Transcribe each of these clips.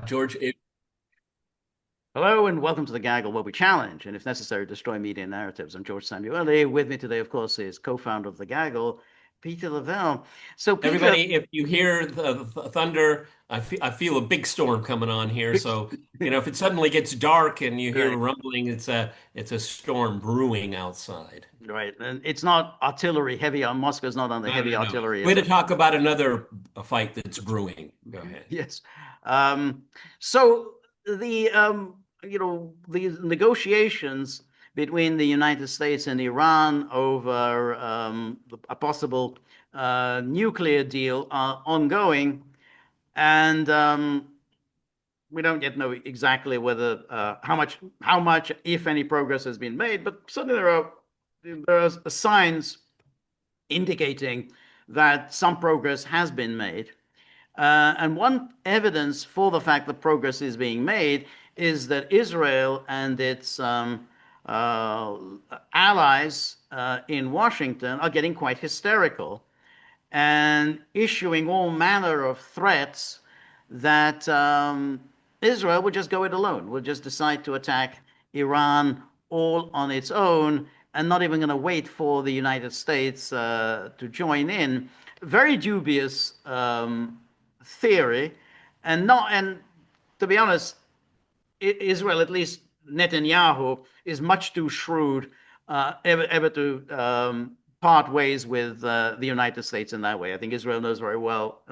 George, Hello and welcome to the Gaggle, where we challenge and, if necessary, destroy media narratives. I'm George Samuely. With me today, of course, is co-founder of the Gaggle, Peter Lavelle. So, Peter, everybody, if you hear the thunder, I feel a big storm coming on here. So, if it suddenly gets dark and you hear right, rumbling, it's a storm brewing outside. right, and it's not artillery heavy. Moscow's not under No, heavy no, no. artillery. Way to talk about another fight that's brewing. Go ahead. Yes. Um, so the negotiations between the United States and Iran over a possible nuclear deal are ongoing, and we don't yet know exactly whether how much, if any, progress has been made. But certainly there are signs indicating that some progress has been made. And one evidence for the fact that progress is being made is that Israel and its uh, allies in Washington are getting quite hysterical and issuing all manner of threats that Israel would just go it alone, would just decide to attack Iran all on its own and not even going to wait for the United States to join in. Very dubious theory, and to be honest, Israel, at least Netanyahu, is much too shrewd ever to part ways with the United States in that way. I think Israel knows very well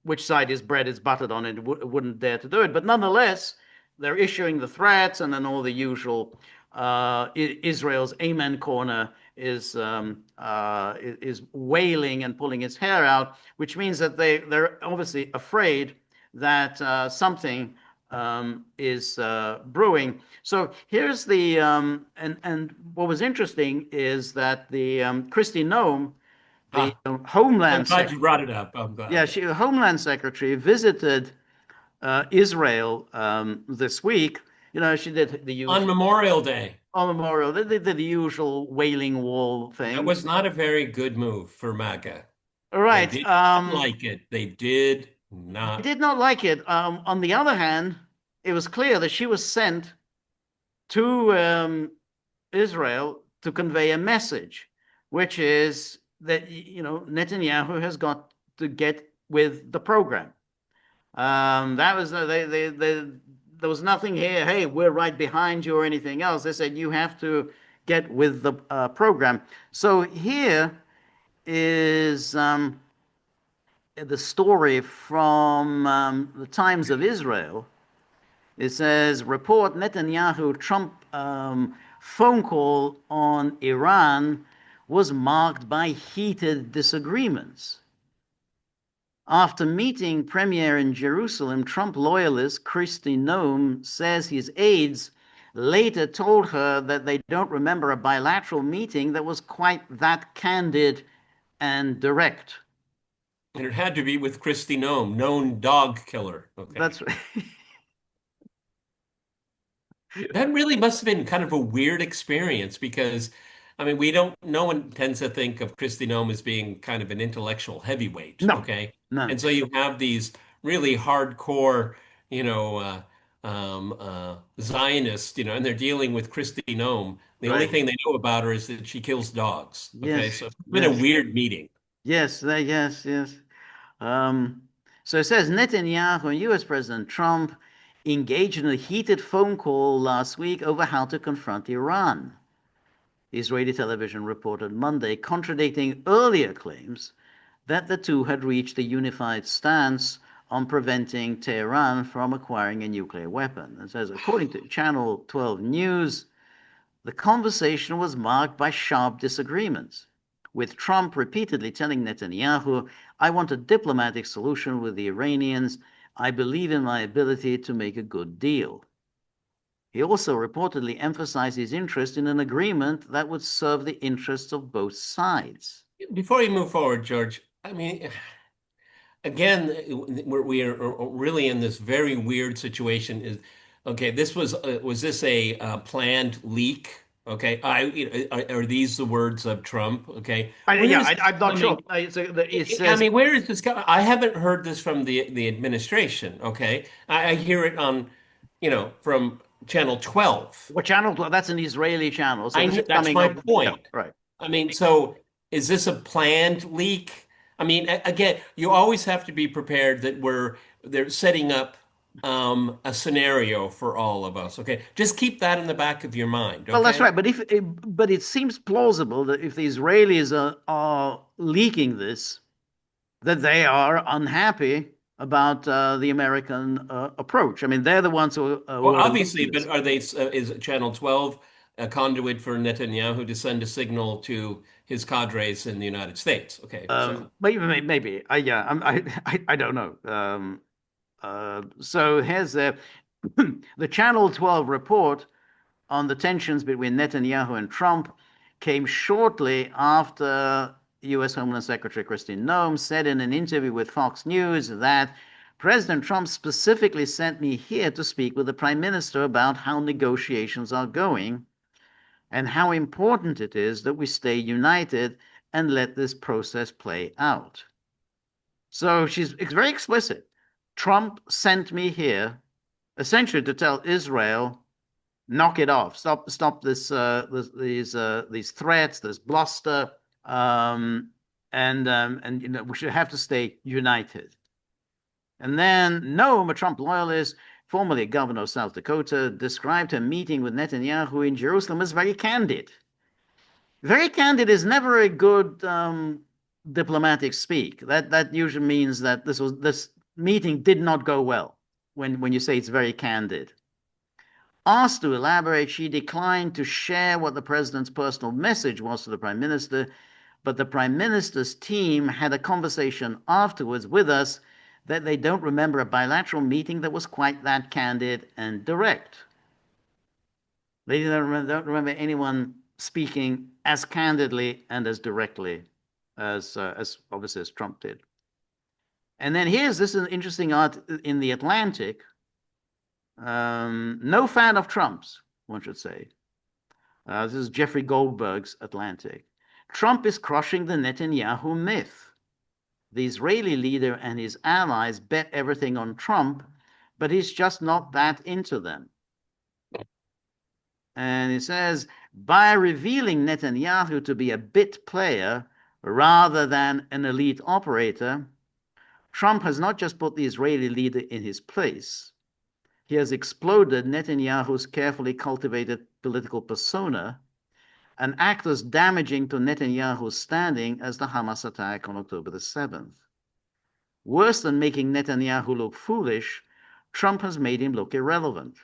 which side his bread is buttered on, and wouldn't dare to do it. But nonetheless, they're issuing the threats, and then all the usual Israel's amen corner is wailing and pulling its hair out, which means that they're obviously afraid that something is brewing. So here's the and what was interesting is that the Kristi Noem, the Ah, I'm Homeland glad you Secretary, brought it up. I'm yeah, glad. she Homeland Secretary visited Israel this week. She did the On usual Memorial Day, on Memorial. They did the usual Wailing Wall that thing. was not a very good move for MAGA. All They right. did not like it. They did I not. did not like it. On the other hand, it was clear that she was sent to Israel to convey a message, which is that Netanyahu has got to get with the program. That was there was nothing here. Hey, we're right behind you or anything else. They said you have to get with the program. So here is the story from the Times of Israel. It says, report Netanyahu Trump phone call on Iran was marked by heated disagreements. After meeting Premier in Jerusalem, Trump loyalist Kristi Noem says his aides later told her that they don't remember a bilateral meeting that was quite that candid and direct. And it had to be with Kristi Noem, known dog killer. Okay. That's right. That really must have been kind of a weird experience because, I mean, no one tends to think of Kristi Noem as being kind of an intellectual heavyweight, No, okay? no. And so you have these really hardcore, you know, Zionists, and they're dealing with Kristi Noem. The only Right. thing they know about her is that she kills dogs, okay? Yes, So it's been a yes, weird meeting. yes, yes. Um, so it says Netanyahu and U.S. President Trump engaged in a heated phone call last week over how to confront Iran. Israeli television reported Monday, contradicting earlier claims that the two had reached a unified stance on preventing Tehran from acquiring a nuclear weapon. It says, according to Channel 12 News, the conversation was marked by sharp disagreements, with Trump repeatedly telling Netanyahu, I want a diplomatic solution with the Iranians. I believe in my ability to make a good deal. He also reportedly emphasized his interest in an agreement that would serve the interests of both sides. Before you move forward, George, I mean, again, we are really in this very weird situation. Okay, this was this a planned leak? Okay, are these the words of Trump? Okay, Yeah, where is this I'm not sure. coming? It I says, mean, where is this coming? I haven't heard this from the administration. Okay, I hear it on, from Channel 12. what channel? That's an Israeli channel. So this is That's coming my up. Yeah, point. right. I mean, so is this a planned leak? I mean, again, you always have to be prepared that they're setting up a scenario for all of us. Okay, just keep that in the back of your mind. Well, that's Okay. right. But it seems plausible that if the Israelis are leaking this, that they are unhappy about the American approach. I mean, they're the ones Well, who are obviously, leaking but this. is Channel 12 a conduit for Netanyahu to send a signal to his cadres in the United States? Okay, so Maybe. Yeah, I don't know. So here's the Channel 12 report on the tensions between Netanyahu and Trump came shortly after U.S. Homeland Secretary Kristi Noem said in an interview with Fox News that President Trump specifically sent me here to speak with the Prime Minister about how negotiations are going and how important it is that we stay united and let this process play out. So it's very explicit. Trump sent me here essentially to tell Israel, knock it off, stop these threats, this bluster, and we should have to stay united. And then Noam, a Trump loyalist, formerly governor of South Dakota, described her meeting with Netanyahu in Jerusalem as very candid. Very candid is never a good diplomatic speak. That usually means that this meeting did not go well. When you say it's very candid. Asked to elaborate, she declined to share what the president's personal message was to the prime minister, but the prime minister's team had a conversation afterwards with us that they don't remember a bilateral meeting that was quite that candid and direct. They don't remember anyone speaking as candidly and as directly as obviously as Trump did. And then this is an interesting art in the Atlantic. No fan of Trump's, one should say. This is Jeffrey Goldberg's Atlantic. Trump is crushing the Netanyahu myth. The Israeli leader and his allies bet everything on Trump, but he's just not that into them. And he says, by revealing Netanyahu to be a bit player rather than an elite operator, Trump has not just put the Israeli leader in his place, he has exploded Netanyahu's carefully cultivated political persona, an act as damaging to Netanyahu's standing as the Hamas attack on October the 7th. Worse than making Netanyahu look foolish, Trump has made him look irrelevant.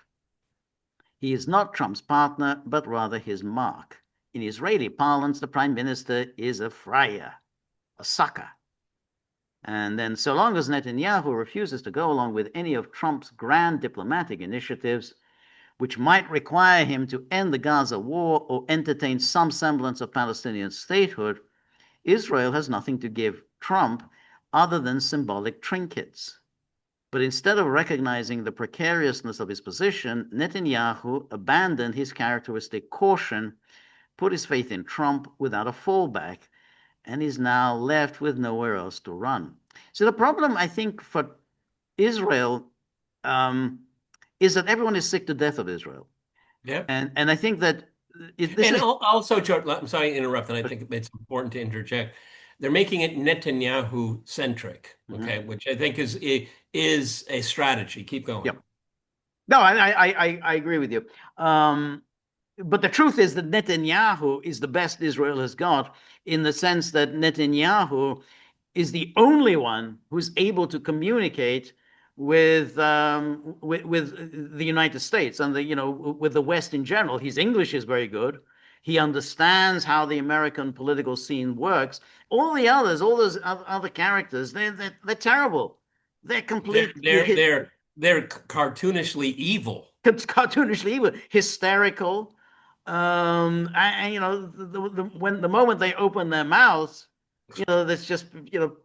He is not Trump's partner, but rather his mark. In Israeli parlance, the prime minister is a friar, a sucker. And then, so long as Netanyahu refuses to go along with any of Trump's grand diplomatic initiatives, which might require him to end the Gaza war or entertain some semblance of Palestinian statehood, Israel has nothing to give Trump other than symbolic trinkets. But instead of recognizing the precariousness of his position, Netanyahu abandoned his characteristic caution, put his faith in Trump without a fallback, and is now left with nowhere else to run. So the problem, I think, for Israel is that everyone is sick to death of Israel. yeah. And I think that this And is also, George, I'm sorry to interrupt, and I think it's important to interject. They're making it Netanyahu centric, mm-hmm. okay, which I think is a strategy. Keep going. Yep. No, I agree with you. But the truth is that Netanyahu is the best Israel has got in the sense that Netanyahu is the only one who's able to communicate with the United States and with the West in general. His English is very good. He understands how the American political scene works. All the others, all those other characters, they're terrible. They're They're complete they're they're they're cartoonishly evil. cartoonishly evil, hysterical. When the moment they open their mouths, that's just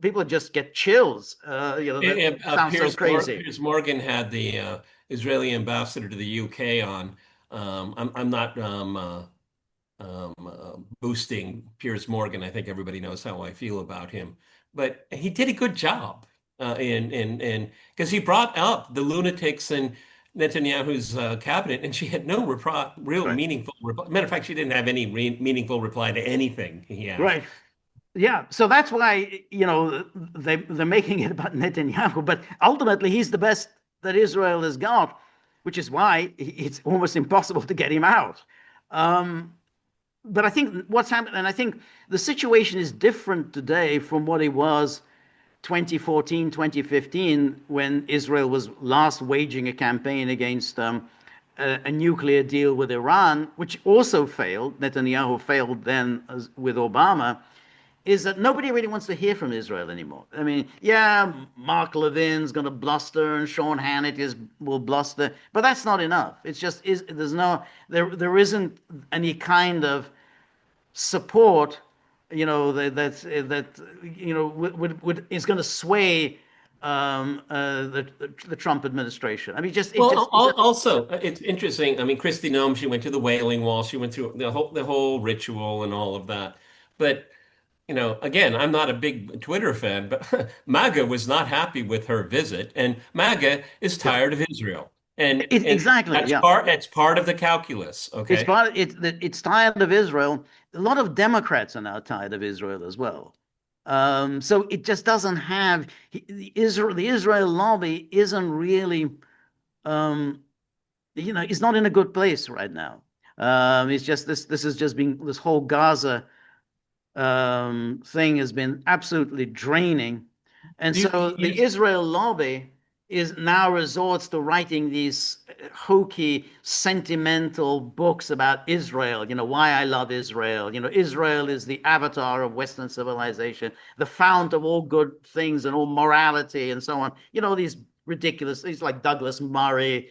people just get chills. That sounds so crazy. Piers Morgan had the Israeli ambassador to the UK on. I'm not. boosting Piers Morgan. I think everybody knows how I feel about him, but he did a good job in because he brought up the lunatics in Netanyahu's cabinet, and she had no real Right. meaningful reply. Matter of fact, she didn't have any meaningful reply to anything he asked. Right. Yeah, so that's why, they're making it about Netanyahu, but ultimately he's the best that Israel has got, which is why it's almost impossible to get him out. Um, but I think what's happened, and I think the situation is different today from what it was 2014, 2015, when Israel was last waging a campaign against a nuclear deal with Iran, which also failed. Netanyahu failed then with Obama. Is that nobody really wants to hear from Israel anymore. I mean, yeah, Mark Levin's going to bluster and Sean Hannity will bluster, but that's not enough. It's just there's no there isn't any kind of support, that is going to sway the Trump administration. I mean, just it Well, just it just also, it's interesting. I mean, Christy Nome, she went to the Wailing Wall. She went through the whole ritual and all of that. But again, I'm not a big Twitter fan, but MAGA was not happy with her visit, and MAGA is yeah. tired of Israel, and Exactly, that's yeah. part of the calculus. It's Okay. part. It's tired of Israel. A lot of Democrats are now tired of Israel as well. So it just doesn't have Israel. The Israel lobby isn't really, um, it's not in a good place right now. It's just this. This has just been this whole Gaza thing has been absolutely draining. And You, so the you, Israel lobby is now resorts to writing these hokey, sentimental books about Israel, why I love Israel. Israel is the avatar of Western civilization, the fount of all good things and all morality and so on. These ridiculous, these like Douglas Murray,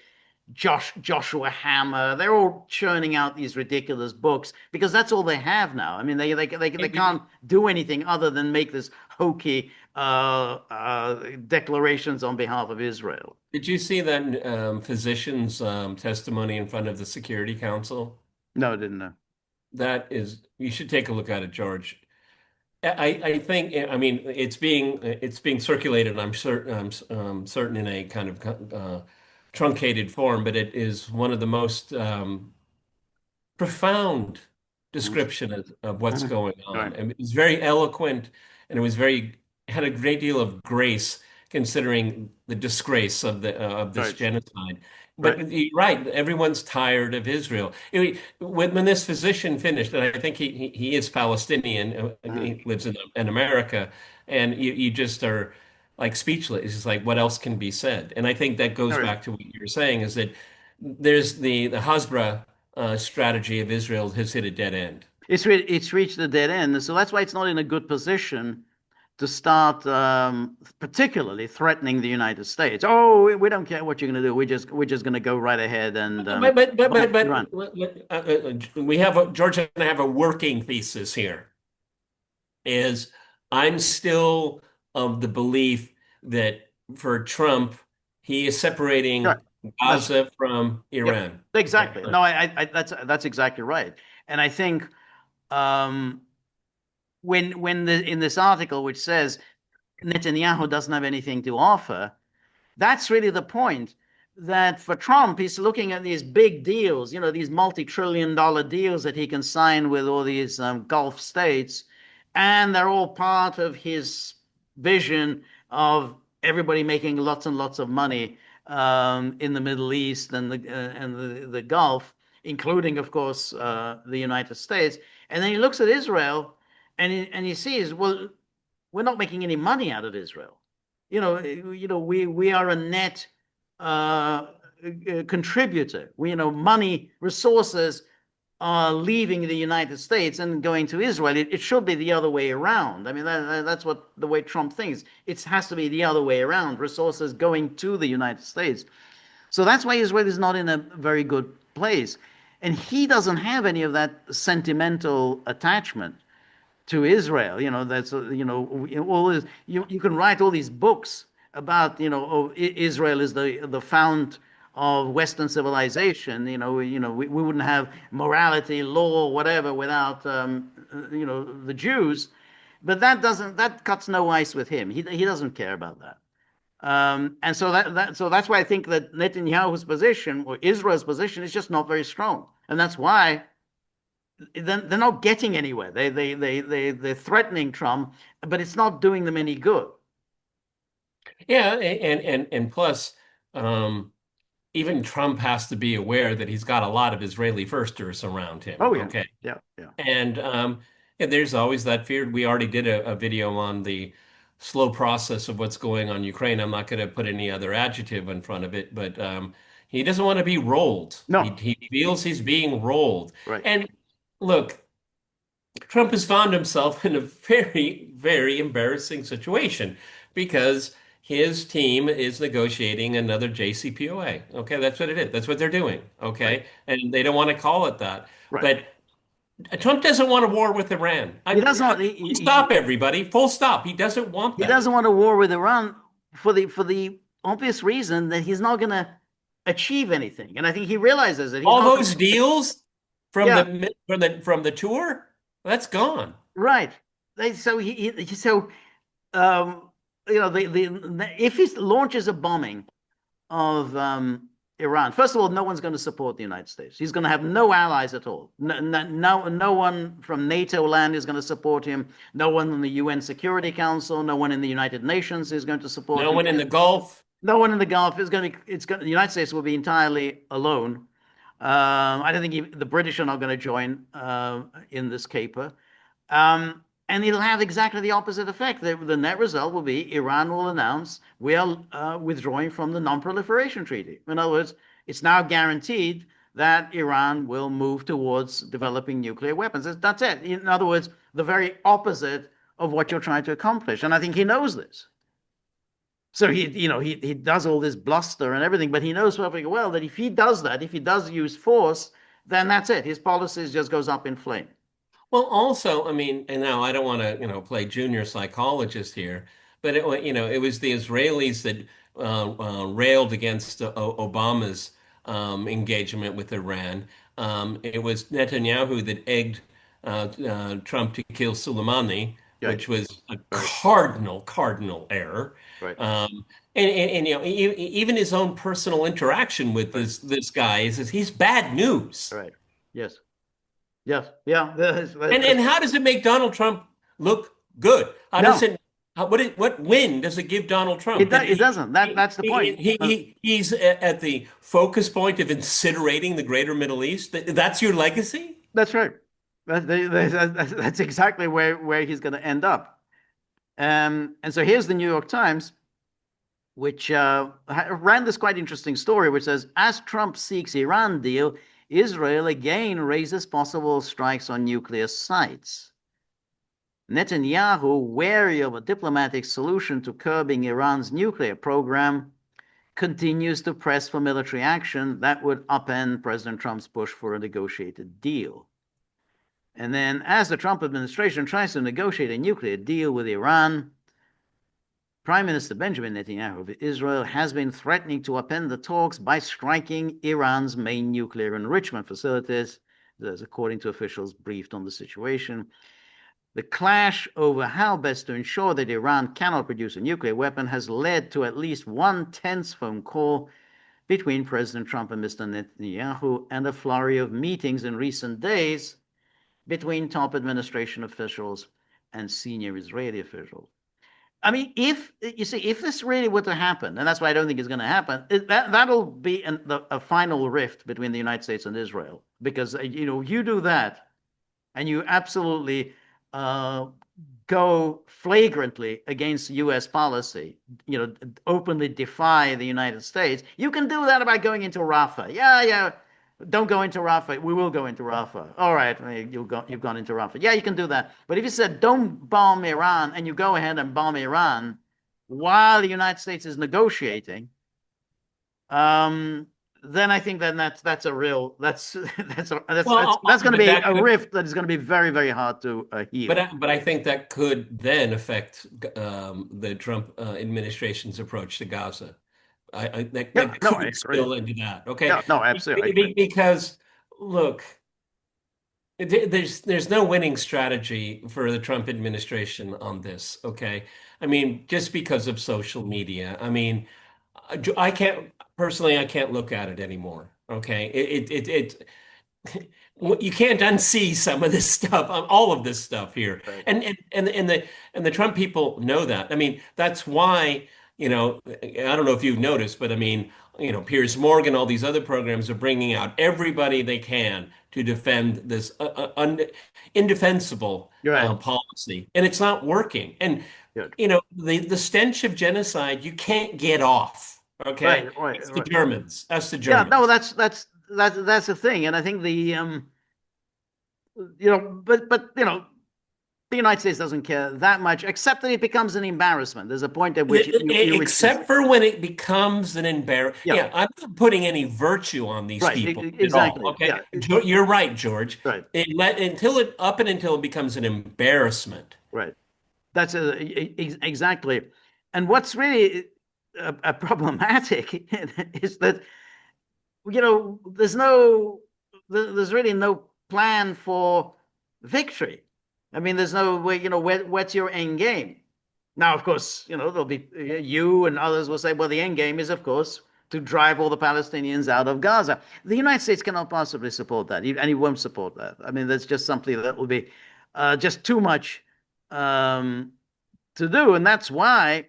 Joshua Hammer. They're all churning out these ridiculous books because that's all they have now. I mean, they can't do anything other than make this hokey declarations on behalf of Israel. did you see that physician's testimony in front of the Security Council? No, didn't know. You should take a look at it, George. I think, I mean, it's being circulated. I'm certain in a kind of truncated form, but it is one of the most profound Mhm. description of what's Mhm. going on. Right, And it was very eloquent, and had a great deal of grace considering the disgrace of this right, genocide. right. But you're right, everyone's tired of Israel. When this physician finished, and I think he is Palestinian, Mhm. he lives in America, and you just are like speechless. It's just like what else can be said? And I think that goes Right. back to what you were saying, is that there's the Hasbra strategy of Israel has hit a dead end. It's reached a dead end, so that's why it's not in a good position to start, particularly threatening the United States. Oh, we don't care what you're going to do. We're just going to go right ahead and bomb Iran. We have George and I have a working thesis here. Is I'm still of the belief that for Trump, he is Sure, separating that's Gaza from yep, Iran. Okay. exactly. No, that's exactly right. And I think, um, when in this article which says Netanyahu doesn't have anything to offer, that's really the point. That for Trump, he's looking at these big deals, these multi-trillion-dollar deals that he can sign with all these Gulf states, and they're all part of his vision of everybody making lots and lots of money in the Middle East and the Gulf, including, of course, the United States. And then he looks at Israel, and he sees, well, we're not making any money out of Israel. We are a net contributor. Money, resources are leaving the United States and going to Israel. It should be the other way around. I mean, that's what the way Trump thinks. It has to be the other way around. Resources going to the United States. So that's why Israel is not in a very good place. And he doesn't have any of that sentimental attachment to Israel. That's all this, you can write all these books about Israel is the fount of Western civilization. We wouldn't have morality, law, whatever without the Jews. But that cuts no ice with him. He doesn't care about that. And so that's why I think that Netanyahu's position or Israel's position is just not very strong, and that's why they're not getting anywhere. They're threatening Trump, but it's not doing them any good. Yeah, and plus, um, even Trump has to be aware that he's got a lot of Israeli firsters around him. Oh yeah, Okay. yeah, yeah. And yeah, there's always that fear. We already did a video on the slow process of what's going on in Ukraine. I'm not going to put any other adjective in front of it, but he doesn't want to be rolled. No, He feels he's being rolled. right, And look, Trump has found himself in a very, very embarrassing situation because his team is negotiating another JCPOA. Okay, that's what it is. That's what they're doing. right, Okay, and they don't want to call it that. right. But Trump doesn't want a war with Iran. He doesn't want. Full stop, everybody. Full stop. He doesn't want He that. doesn't want a war with Iran for the obvious reason that he's not going to achieve anything, and I think he realizes that he's All not going those to. deals Yeah, from the tour, that's gone. right. So um, if he launches a bombing of Iran, first of all, no one's going to support the United States. He's going to have no allies at all. No one from NATO land is going to support him. No one in the UN Security Council, no one in the United Nations is going to support No him. one in the Gulf. No one in the Gulf is going to be. The United States will be entirely alone. I don't think the British are not going to join in this caper. And it'll have exactly the opposite effect. The net result will be Iran will announce we are withdrawing from the Non-Proliferation Treaty. In other words, it's now guaranteed that Iran will move towards developing nuclear weapons. That's it. In other words, the very opposite of what you're trying to accomplish. And I think he knows this. So he does all this bluster and everything, but he knows perfectly well that if he does that, if he does use force, then that's it. His policies just goes up in flame. Well, also, I mean, and now I don't want to, play junior psychologist here, but it was the Israelis that railed against Obama's engagement with Iran. It was Netanyahu that egged Trump to kill Soleimani, Right, which was a right, cardinal error. right, And even his own personal interaction with right, this guy is he's bad news. right. Yes, yes, yeah. And how does it make Donald Trump look good? How does No, it? What win does it give Donald Trump? it doesn't. That's the point. He's at the focus point of incinerating the greater Middle East. That's your legacy? That's right. That's exactly where he's going to end up. And so here's the New York Times, which ran this quite interesting story, which says, as Trump seeks Iran deal, Israel again raises possible strikes on nuclear sites. Netanyahu, wary of a diplomatic solution to curbing Iran's nuclear program, continues to press for military action that would upend President Trump's push for a negotiated deal. And then, as the Trump administration tries to negotiate a nuclear deal with Iran, Prime Minister Benjamin Netanyahu of Israel has been threatening to upend the talks by striking Iran's main nuclear enrichment facilities, according to officials briefed on the situation. The clash over how best to ensure that Iran cannot produce a nuclear weapon has led to at least one tense phone call between President Trump and Mr. Netanyahu and a flurry of meetings in recent days between top administration officials and senior Israeli officials. I mean, if this really were to happen, and that's why I don't think it's going to happen, that'll be a final rift between the United States and Israel, because you do that, and you absolutely go flagrantly against U.S. policy, openly defy the United States. You can do that by going into Rafah. Yeah. Don't go into Rafah. We will go into Rafah. All right, you've gone into Rafah. Yeah, you can do that. But if you said don't bomb Iran and you go ahead and bomb Iran while the United States is negotiating, then I think then that's a real that's Well, going to but be that a could, rift that is going to be very, very hard to heal. but I think that could then affect the Trump administration's approach to Gaza. That Yeah, that no, I could agree. spill into that. Okay, Yeah, no, absolutely, I agree. Because look, there's no winning strategy for the Trump administration on this. Okay, I mean, just because of social media. I mean, I can't personally, I can't look at it anymore. Okay, you can't unsee some of this stuff, all of this stuff here, Right. and the Trump people know that. I mean, that's why, I don't know if you've noticed, but I mean, Piers Morgan, all these other programs are bringing out everybody they can to defend this indefensible You're right. policy, and it's not working. And Good. the stench of genocide you can't get off. Right, Okay, right, it's the right. Germans. That's the Yeah, no, Germans. that's the thing, and I think but the United States doesn't care that much, except that it becomes an embarrassment. There's a point at which you would just, Except for when it becomes an embarrassment. yeah, Yeah, I'm not putting any virtue on these right, people at all. exactly, Okay, yeah, You're right, George. right, Until it becomes an embarrassment. right. That's exactly. And what's really problematic is that there's really no plan for victory. I mean, there's no way, what's your end game? Now, of course, there'll be you and others will say, well, the end game is, of course, to drive all the Palestinians out of Gaza. The United States cannot possibly support that, and it won't support that. I mean, that's just something that will be just too much um, to do, and that's why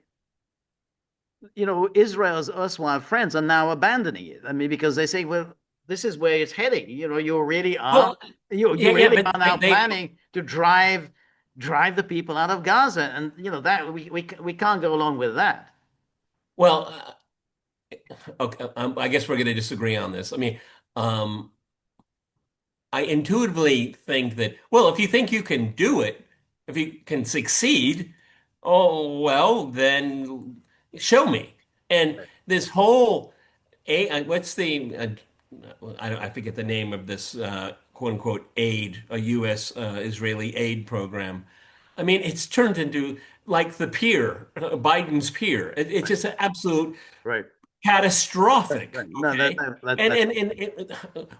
Israel's erstwhile friends are now abandoning it. I mean, because they say, well, this is where it's heading. You really are, Well, you yeah, really but are now planning to drive the people out of Gaza, and that we can't go along with that. well, okay, I guess we're going to disagree on this. I mean, um, I intuitively think that, well, if you think you can do it, if you can succeed, oh, well, then show me. And Right, this whole, what's the, I forget the name of this quote unquote aid, a U.S. Israeli aid program. I mean, it's turned into like the peer, Biden's peer. It's just an absolute right, catastrophic. right. No, Okay.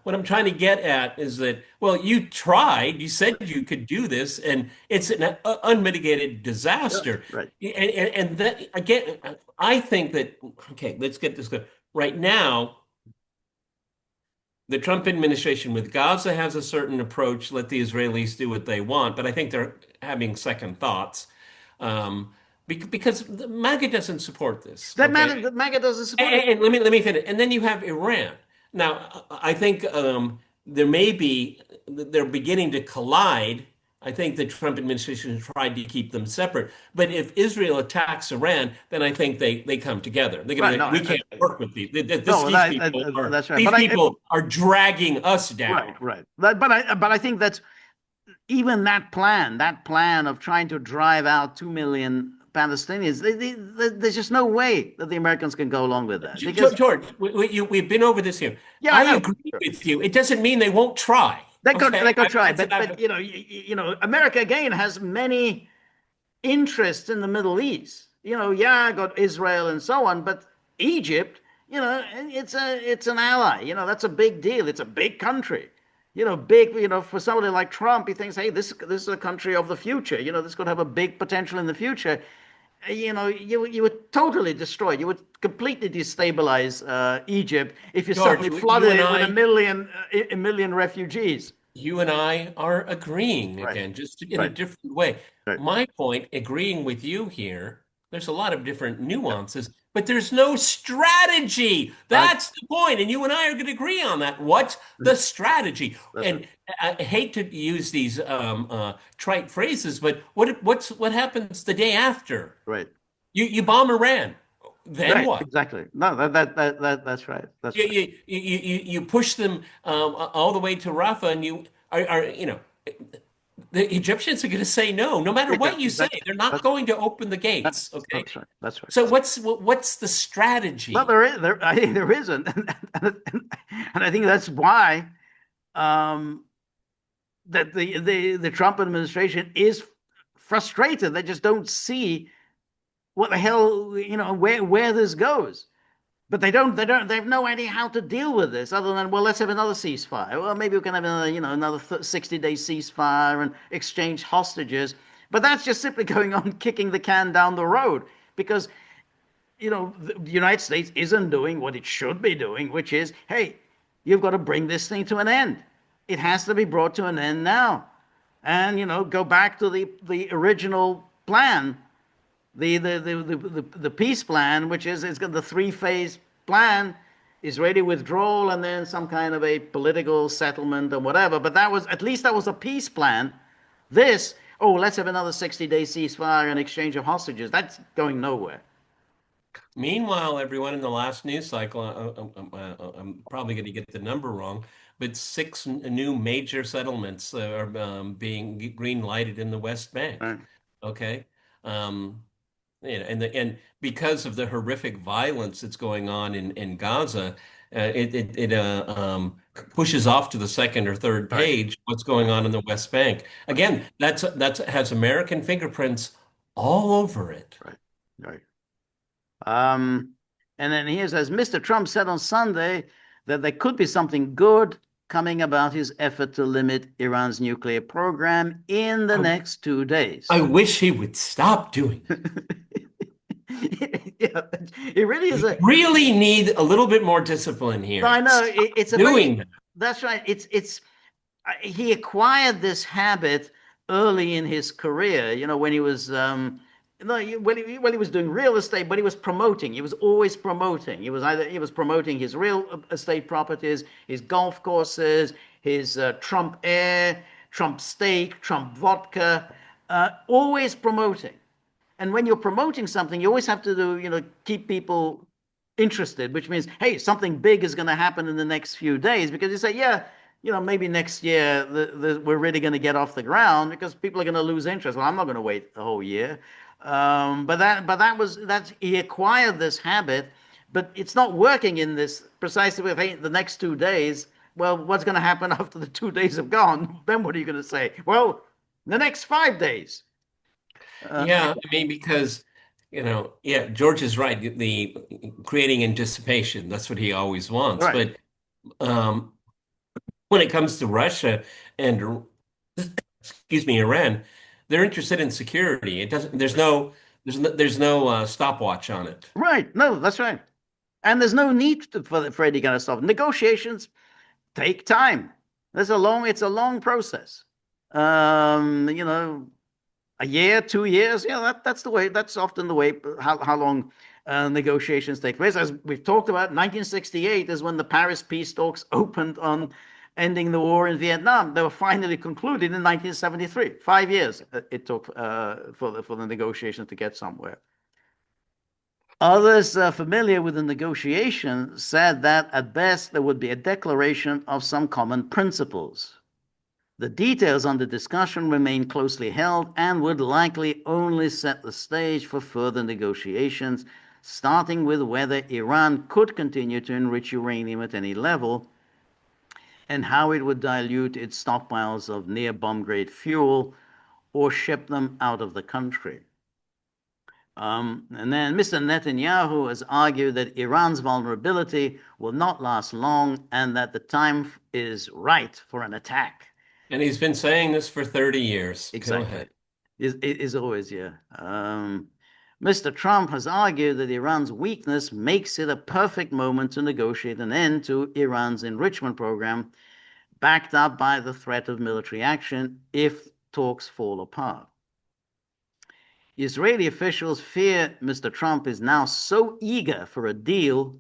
What I'm trying to get at is that, well, you tried, you said you could do this, and it's an unmitigated yeah, disaster. right, And that, again, I think that, okay, let's get this good. Right now, the Trump administration with Gaza has a certain approach, let the Israelis do what they want, but I think they're having second thoughts. Um, because the MAGA doesn't support this, that okay? matter. That MAGA doesn't support it. And let me finish. And then you have Iran. Now, I think there may be they're beginning to collide. I think the Trump administration tried to keep them separate. But if Israel attacks Iran, then I think they come together. They're going Right. to No, say, we can't work with these. no, that's right. These But people are dragging us right, down. right. But I think that's even that plan of trying to drive out 2 million Palestinians, there's just no way that the Americans can go along with that because, George, we've been over this here. yeah, I I know. agree with you. It doesn't mean they won't try. They Okay, could try, I said but America again has many interests in the Middle East. Yeah, got Israel and so on, but Egypt, it's an ally. That's a big deal. It's a big country. Big. For somebody like Trump, he thinks, hey, this is a country of the future. This could have a big potential in the future. You would totally destroy. You would completely destabilize Egypt if you George, suddenly you flooded and it with I. a million refugees. You and I are agreeing Right. again, just in a Right. different way. Right. My point, agreeing with you here, there's a lot of different Yeah. nuances, but there's no strategy. I, That's the point, and you and I are going to agree on that. What's the strategy? that's right. And I hate to use these trite phrases, but what happens the day after? Right. You bomb Iran, then Right. what? Exactly. No, that's right. That's right. You push them all the way to Rafah, and you are the Egyptians are going to say no, no matter Yeah, what you say. exactly. They're not That's going to open the that, gates. Okay, that's right. That's right. so That's right. what's the Well, strategy? I think there isn't, and I think that's why um, that the Trump administration is frustrated. They just don't see what the hell, where this goes. But they have no idea how to deal with this other than, well, let's have another ceasefire. Well, maybe we can have another, another 60-day ceasefire and exchange hostages. But that's just simply going on kicking the can down the road because, the United States isn't doing what it should be doing, which is, hey, you've got to bring this thing to an end. It has to be brought to an end now. And, go back to the original plan, the peace plan, which is it's got the three-phase plan: Israeli withdrawal and then some kind of a political settlement or whatever. But that was, at least that was a peace plan. This, oh, let's have another 60-day ceasefire and exchange of hostages. That's going nowhere. Meanwhile, everyone, in the last news cycle, I'm probably going to get the number wrong, but six new major settlements are being green lighted in the West Bank. Right. Okay. Um, and because of the horrific violence that's going on in Gaza, it pushes off to the second or third Right. page what's going on in the West Bank. Right. Again, that's has American fingerprints all over it. Right. Right. Um, and then he says, Mr. Trump said on Sunday that there could be something good coming about his effort to limit Iran's nuclear program in the I, next 2 days. I wish he would stop doing that. Yeah, it really is We a. really need a little bit more discipline I here. know Stop it's a very. doing that. That's right. It's he acquired this habit early in his career. When he was no, when he was doing real estate, but he was promoting. He was always promoting. He was promoting his real estate properties, his golf courses, his Trump Air, Trump steak, Trump vodka, always promoting. And when you're promoting something, you always have to do, keep people interested, which means, hey, something big is going to happen in the next few days, because you say, yeah, maybe next year we're really going to get off the ground because people are going to lose interest. Well, I'm not going to wait a whole year. But he acquired this habit, but it's not working in this precisely with, hey, the next 2 days. Well, what's going to happen after the 2 days have gone? Then what are you going to say? Well, the next 5 days. Uh, Yeah, I mean, because, yeah, George is right. The creating anticipation, that's what he always wants. right. But um, when it comes to Russia and, excuse me, Iran, they're interested in security. It doesn't, there's no stopwatch on it. Right. No, that's right. And there's no need for any kind of stuff. Negotiations take time. It's a long process. You know, a year, 2 years. Yeah, that's the way. That's often the way. How long negotiations take place? As we've talked about, 1968 is when the Paris peace talks opened on ending the war in Vietnam. They were finally concluded in 1973. 5 years it took for the negotiations to get somewhere. Others familiar with the negotiation said that at best there would be a declaration of some common principles. The details on the discussion remain closely held and would likely only set the stage for further negotiations, starting with whether Iran could continue to enrich uranium at any level and how it would dilute its stockpiles of near bomb grade fuel or ship them out of the country. And then Mr. Netanyahu has argued that Iran's vulnerability will not last long and that the time is right for an attack. And he's been saying this for 30 years. Go Exactly. ahead. Is always, yeah. Mr. Trump has argued that Iran's weakness makes it a perfect moment to negotiate an end to Iran's enrichment program, backed up by the threat of military action if talks fall apart. Israeli officials fear Mr. Trump is now so eager for a deal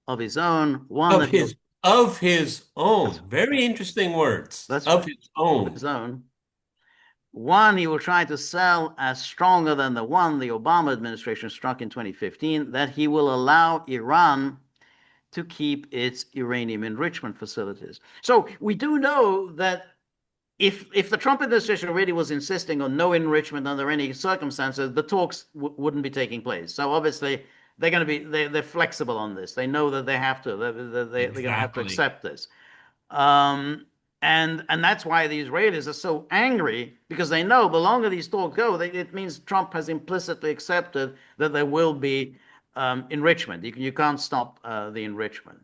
of his own, one Of that he'll. his That's, own. Very interesting words. that's Of right, his of own. his own. One he will try to sell as stronger than the one the Obama administration struck in 2015, that he will allow Iran to keep its uranium enrichment facilities. So we do know that if the Trump administration really was insisting on no enrichment under any circumstances, the talks wouldn't be taking place. So obviously they're going to be they're flexible on this. They know that they have to. They're going to have to Exactly. accept this. Um, and that's why the Israelis are so angry, because they know the longer these talks go, it means Trump has implicitly accepted that there will be enrichment. You can't stop the enrichment.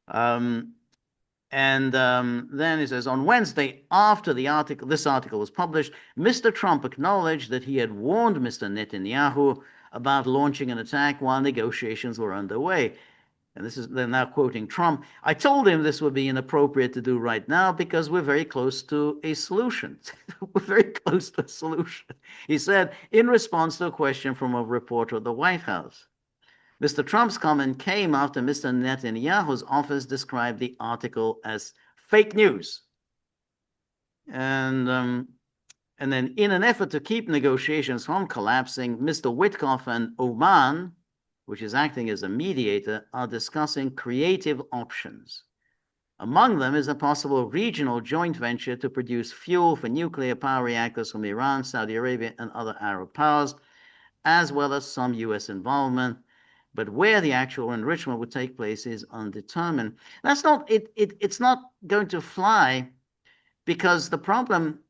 Um, and then he says, on Wednesday, after this article was published, Mr. Trump acknowledged that he had warned Mr. Netanyahu about launching an attack while negotiations were underway. And they're now quoting Trump. I told him this would be inappropriate to do right now because we're very close to a solution. We're very close to a solution. He said in response to a question from a reporter at the White House. Mr. Trump's comment came after Mr. Netanyahu's office described the article as fake news. And then, in an effort to keep negotiations from collapsing, Mr. Witkoff and Oman, which is acting as a mediator, are discussing creative options. Among them is a possible regional joint venture to produce fuel for nuclear power reactors from Iran, Saudi Arabia, and other Arab powers, as well as some U.S. involvement. But where the actual enrichment would take place is undetermined. That's not it. It's not going to fly because the problem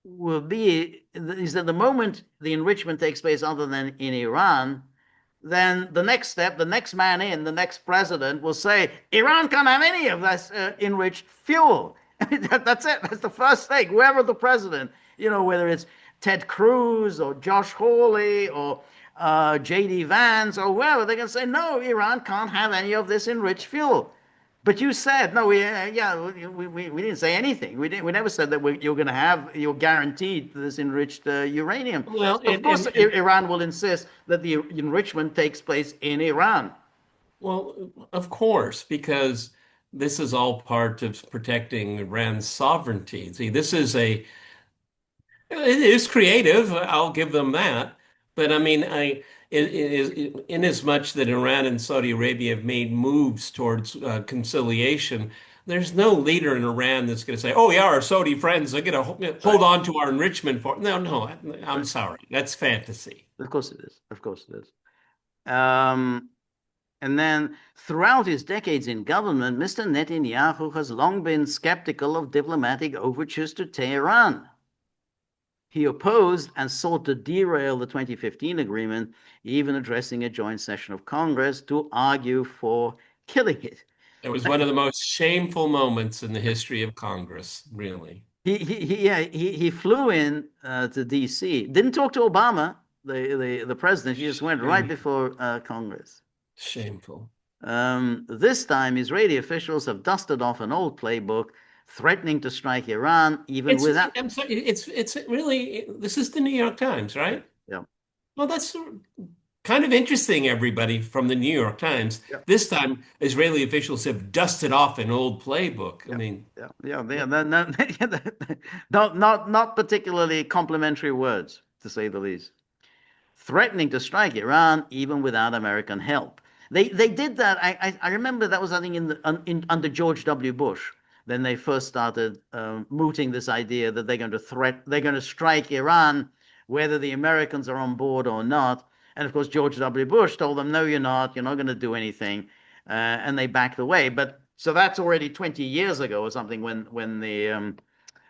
will be is that the moment the enrichment takes place other than in Iran, then the next step, the next man in, the next president will say, Iran can't have any of this enriched fuel. That's it. That's the first thing. Whoever the president, whether it's Ted Cruz or Josh Hawley or J.D. Vance or whoever, they're going to say, no, Iran can't have any of this enriched fuel. But you said no. We didn't say anything. We never said that you're going to have you're guaranteed this enriched uranium. Well, So of course, Iran will insist that the enrichment takes place in Iran. well, of course, because this is all part of protecting Iran's sovereignty. See, it is creative. I'll give them that. But I mean, in as much that Iran and Saudi Arabia have made moves towards conciliation, there's no leader in Iran that's going to say, "Oh yeah, our Saudi friends are going to Right. hold on to our enrichment for." No, no, I'm Right. sorry. That's fantasy. Of course it is. Of course it is. Um, and then throughout his decades in government, Mr. Netanyahu has long been skeptical of diplomatic overtures to Tehran. He opposed and sought to derail the 2015 agreement, even addressing a joint session of Congress to argue for killing it. It was one of the most shameful moments in the history of Congress, really. He flew in to D.C. Didn't talk to Obama, the president. He just went right Shameful. before Congress. Shameful. This time, Israeli officials have dusted off an old playbook, threatening to strike Iran even without. I'm sorry, it's really, this is the New York Times, Yeah, right? yeah, Well, that's kind of interesting, everybody from the New York Times. yeah, This time, Israeli officials have dusted off an old playbook. I yeah, mean, yeah, yeah. Not particularly complimentary words, to say the least. Threatening to strike Iran even without American help. They did that. I remember that was I think under George W. Bush. Then they first started mooting this idea that they're going to strike Iran whether the Americans are on board or not. And of course George W. Bush told them, no, you're not going to do anything, and they backed away. But so that's already 20 years ago or something when the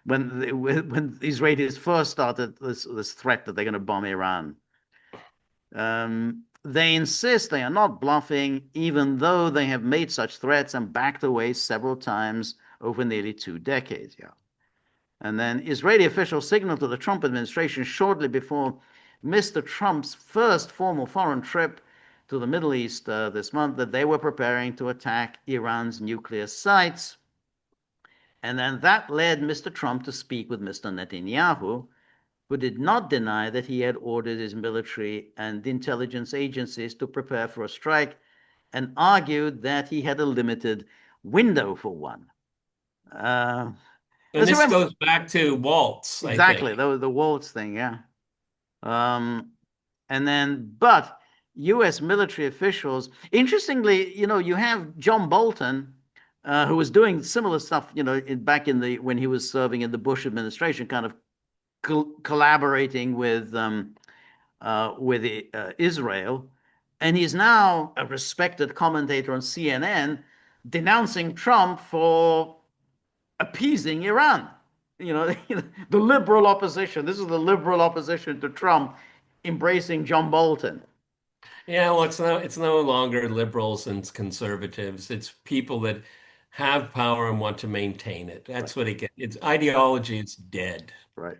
Israelis first started this threat that they're going to bomb Iran. They insist they are not bluffing, even though they have made such threats and backed away several times over nearly 2 decades. Yeah. And then Israeli officials signaled to the Trump administration shortly before Mr. Trump's first formal foreign trip to the Middle East this month that they were preparing to attack Iran's nuclear sites. And then that led Mr. Trump to speak with Mr. Netanyahu, who did not deny that he had ordered his military and intelligence agencies to prepare for a strike and argued that he had a limited window for one. Uh, and let's this remember goes back to Waltz, I exactly think. the Waltz thing, yeah. Um, but U.S. military officials, interestingly, you have John Bolton, who was doing similar stuff, back when he was serving in the Bush administration, kind of collaborating with Israel, and he's now a respected commentator on CNN, denouncing Trump for appeasing Iran. The liberal opposition. This is the liberal opposition to Trump embracing John Bolton. Yeah, well, it's no longer liberals and conservatives. It's people that have power and want to maintain it. Right, That's what it gets. It's ideology. It's dead. right.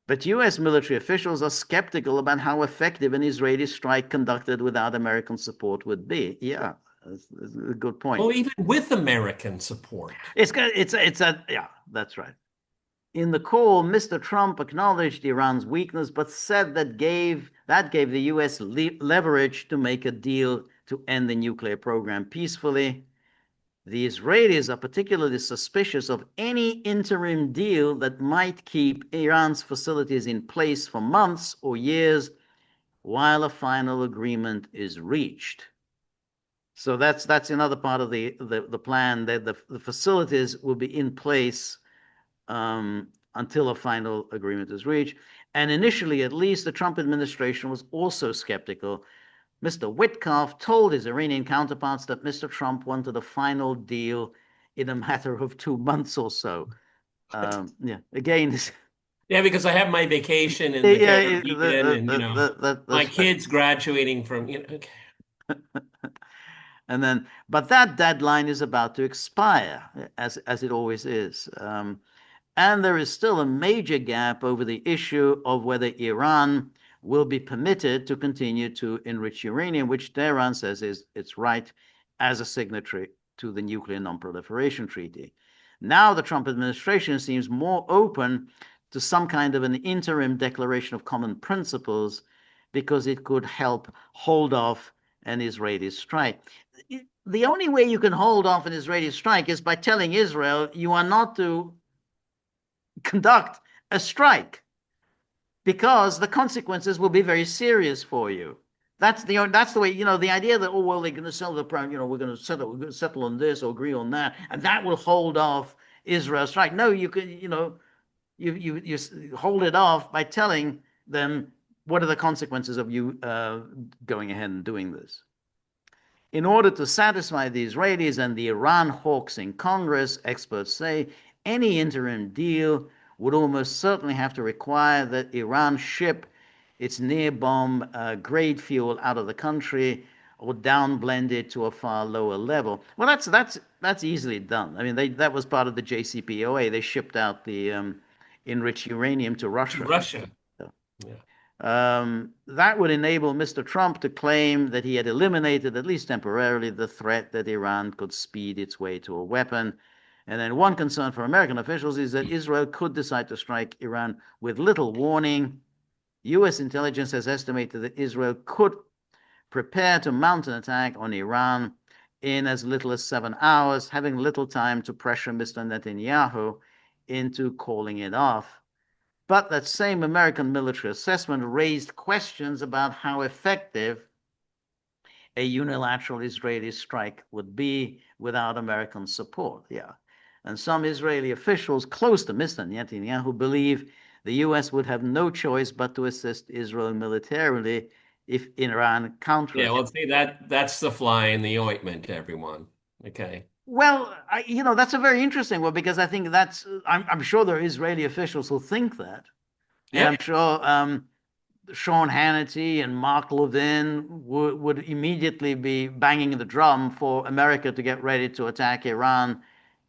But U.S. military officials are skeptical about how effective an Israeli strike conducted without American support would be. Yeah, that's a good point. Well, even with American support. Yeah, that's right. In the call, Mr. Trump acknowledged Iran's weakness, but said that gave the U.S. leverage to make a deal to end the nuclear program peacefully. The Israelis are particularly suspicious of any interim deal that might keep Iran's facilities in place for months or years while a final agreement is reached. So that's another part of the plan that the facilities will be in place until a final agreement is reached. And initially, at least, the Trump administration was also skeptical. Mr. Witkoff told his Iranian counterparts that Mr. Trump wanted a final deal in a matter of 2 months or so. Yeah, again, Yeah, because I have my vacation in the yeah, Caribbean and, my that's right. kids graduating from, okay. And then, but that deadline is about to expire, as it always is. And there is still a major gap over the issue of whether Iran will be permitted to continue to enrich uranium, which Tehran says is its right as a signatory to the Nuclear Non-Proliferation Treaty. Now the Trump administration seems more open to some kind of an interim declaration of common principles because it could help hold off an Israeli strike. The only way you can hold off an Israeli strike is by telling Israel you are not to conduct a strike because the consequences will be very serious for you. That's the way, the idea that, oh well, they're going to sell the prime, we're going to settle on this or agree on that, and that will hold off Israel strike. No, you can, you hold it off by telling them what are the consequences of you going ahead and doing this. In order to satisfy the Israelis and the Iran hawks in Congress, experts say any interim deal would almost certainly have to require that Iran ship its near bomb grade fuel out of the country or downblend it to a far lower level. Well, that's easily done. I mean, that was part of the JCPOA. They shipped out the enriched uranium to To Russia. Russia. Yeah. That would enable Mr. Trump to claim that he had eliminated, at least temporarily, the threat that Iran could speed its way to a weapon. And then one concern for American officials is that Israel could decide to strike Iran with little warning. U.S. intelligence has estimated that Israel could prepare to mount an attack on Iran in as little as 7 hours, having little time to pressure Mr. Netanyahu into calling it off. But that same American military assessment raised questions about how effective a unilateral Israeli strike would be without American support. Yeah. And some Israeli officials close to Mr. Netanyahu believe the U.S. would have no choice but to assist Israel militarily if Iran Yeah, counterattacks. well, see that's the fly in the ointment, everyone. Okay. Well, that's a very interesting one because I think I'm sure there are Israeli officials who think that. And Yeah. I'm sure Sean Hannity and Mark Levin would immediately be banging the drum for America to get ready to attack Iran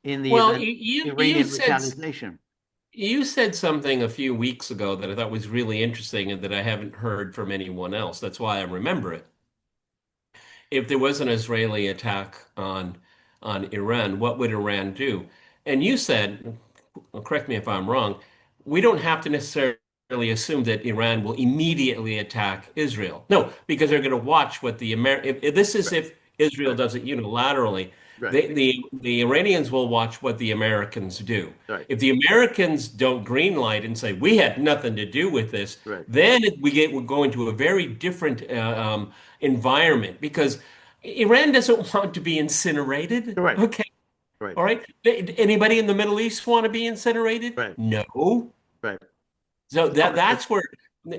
in the Well, event you Iranian said retaliation. you said something a few weeks ago that I thought was really interesting and that I haven't heard from anyone else. That's why I remember it. If there was an Israeli attack on Iran, what would Iran do? And you said, well, correct me if I'm wrong, we don't have to necessarily assume that Iran will immediately attack Israel. No, because they're going to watch what if this is Right, if Israel right, does it unilaterally, right, the Iranians will watch what the Americans do. right, If the Americans don't greenlight and say we had nothing to do with this, right, then we're going to a very different environment because Iran doesn't want to be incinerated. right, Okay, right, all right. Anybody in the Middle East want to be incinerated? right, No. right. So No,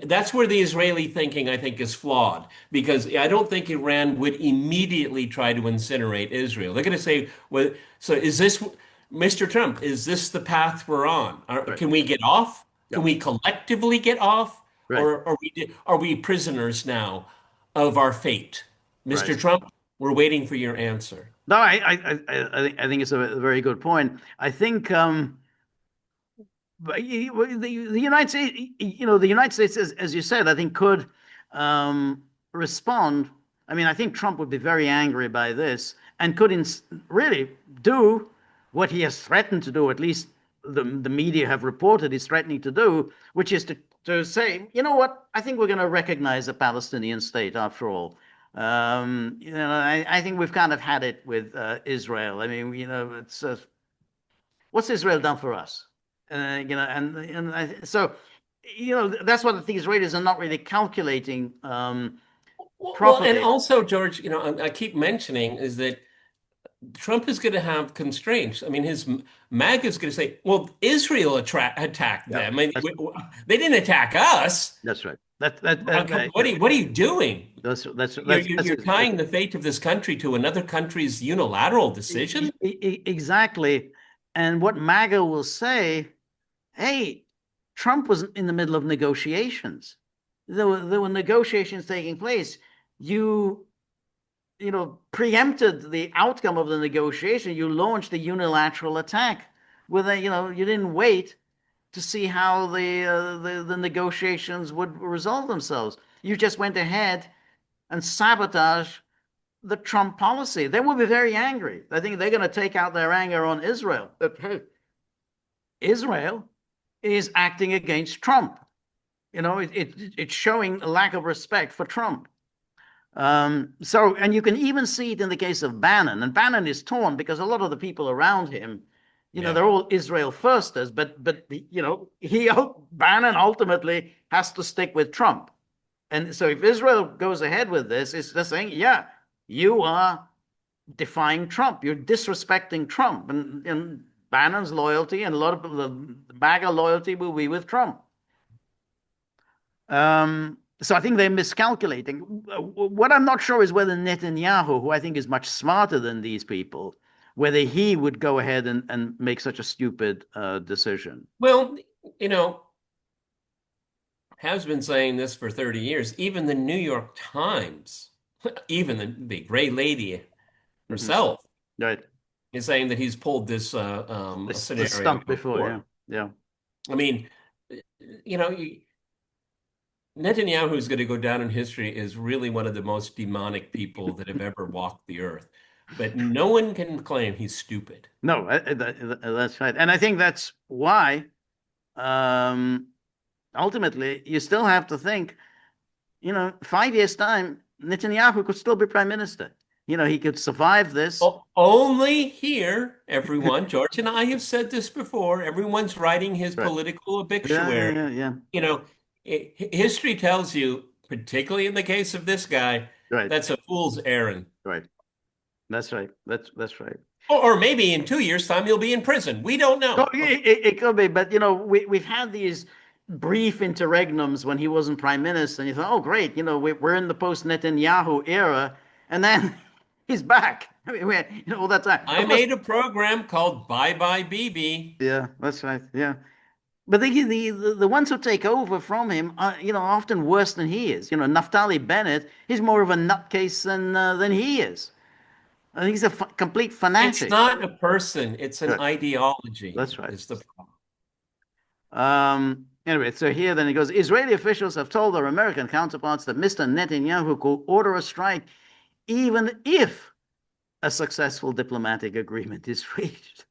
that's where the Israeli thinking I think is flawed because I don't think Iran would immediately try to incinerate Israel. They're going to say, well, so is this Mr. Trump, is this the path we're on? right, Can we get off? yeah, Can we collectively get off? right, Or are we prisoners now of our fate? Mr. Right. Trump, we're waiting for your answer. No, I think it's a very good point. I think but the United States, the United States, as you said, I think could respond. I mean, I think Trump would be very angry by this and could really do what he has threatened to do. At least the media have reported he's threatening to do, which is to say, you know what? I think we're going to recognize a Palestinian state after all. I think we've kind of had it with Israel. I mean, it's what's Israel done for us? So that's what the Israelis are not really calculating Well, and properly. also, George, I keep mentioning is that Trump is going to have constraints. I mean, his MAGA is going to say, well, Israel attacked Yeah, them. I mean, they didn't attack us. that's right. That What are you doing? You're that's tying the fate of this country to another country's unilateral decision? exactly. And what MAGA will say, hey, Trump was in the middle of negotiations. There were negotiations taking place. You preempted the outcome of the negotiation. You launched a unilateral attack with you didn't wait to see how the negotiations would resolve themselves. You just went ahead and sabotaged the Trump policy. They will be very angry. I think they're going to take out their anger on Israel. That hey, Israel is acting against Trump. It's showing a lack of respect for Trump. And you can even see it in the case of Bannon. And Bannon is torn because a lot of the people around him, Yeah. they're all Israel firsters, but Bannon ultimately has to stick with Trump. And so if Israel goes ahead with this, it's just saying, yeah, you are defying Trump. You're disrespecting Trump. And Bannon's loyalty and a lot of the MAGA loyalty will be with Trump. So I think they're miscalculating. What I'm not sure is whether Netanyahu, who I think is much smarter than these people, whether he would go ahead and make such a stupid decision. Well, you know, has been saying this for 30 years. Even the New York Times, even the gray lady Mm-hmm. herself, Right. is saying that he's pulled this The scenario stunt before, yeah. before. Yeah. I mean, you know, Netanyahu is going to go down in history as really one of the most demonic people that have ever walked the earth. But no one can claim he's stupid. No, that's right. And I think that's why um, ultimately you still have to think, 5 years' time, Netanyahu could still be prime minister. He could survive this. Only here, everyone, George and I have said this before, everyone's writing his Right. political Yeah, yeah, obituary. yeah, yeah. You know, history tells you, particularly in the case of this guy, Right, that's a fool's errand. right. That's right. That's right. Or maybe in 2 years' time, he'll be in prison. We don't No, know. Okay. it could be, but we've had these brief interregnums when he wasn't prime minister, and you thought, oh, great, we're in the post Netanyahu era, and then he's back. I mean, all that time. I Of course, made a program called Bye Bye Bibi. yeah, that's right. Yeah, but the ones who take over from him are, often worse than he is. Naftali Bennett, he's more of a nutcase than he is. I think he's a complete It's fanatic. not a person, it's an Right. ideology, That's right. is the problem. Anyway, so here then it goes. Israeli officials have told their American counterparts that Mr. Netanyahu could order a strike even if a successful diplomatic agreement is reached.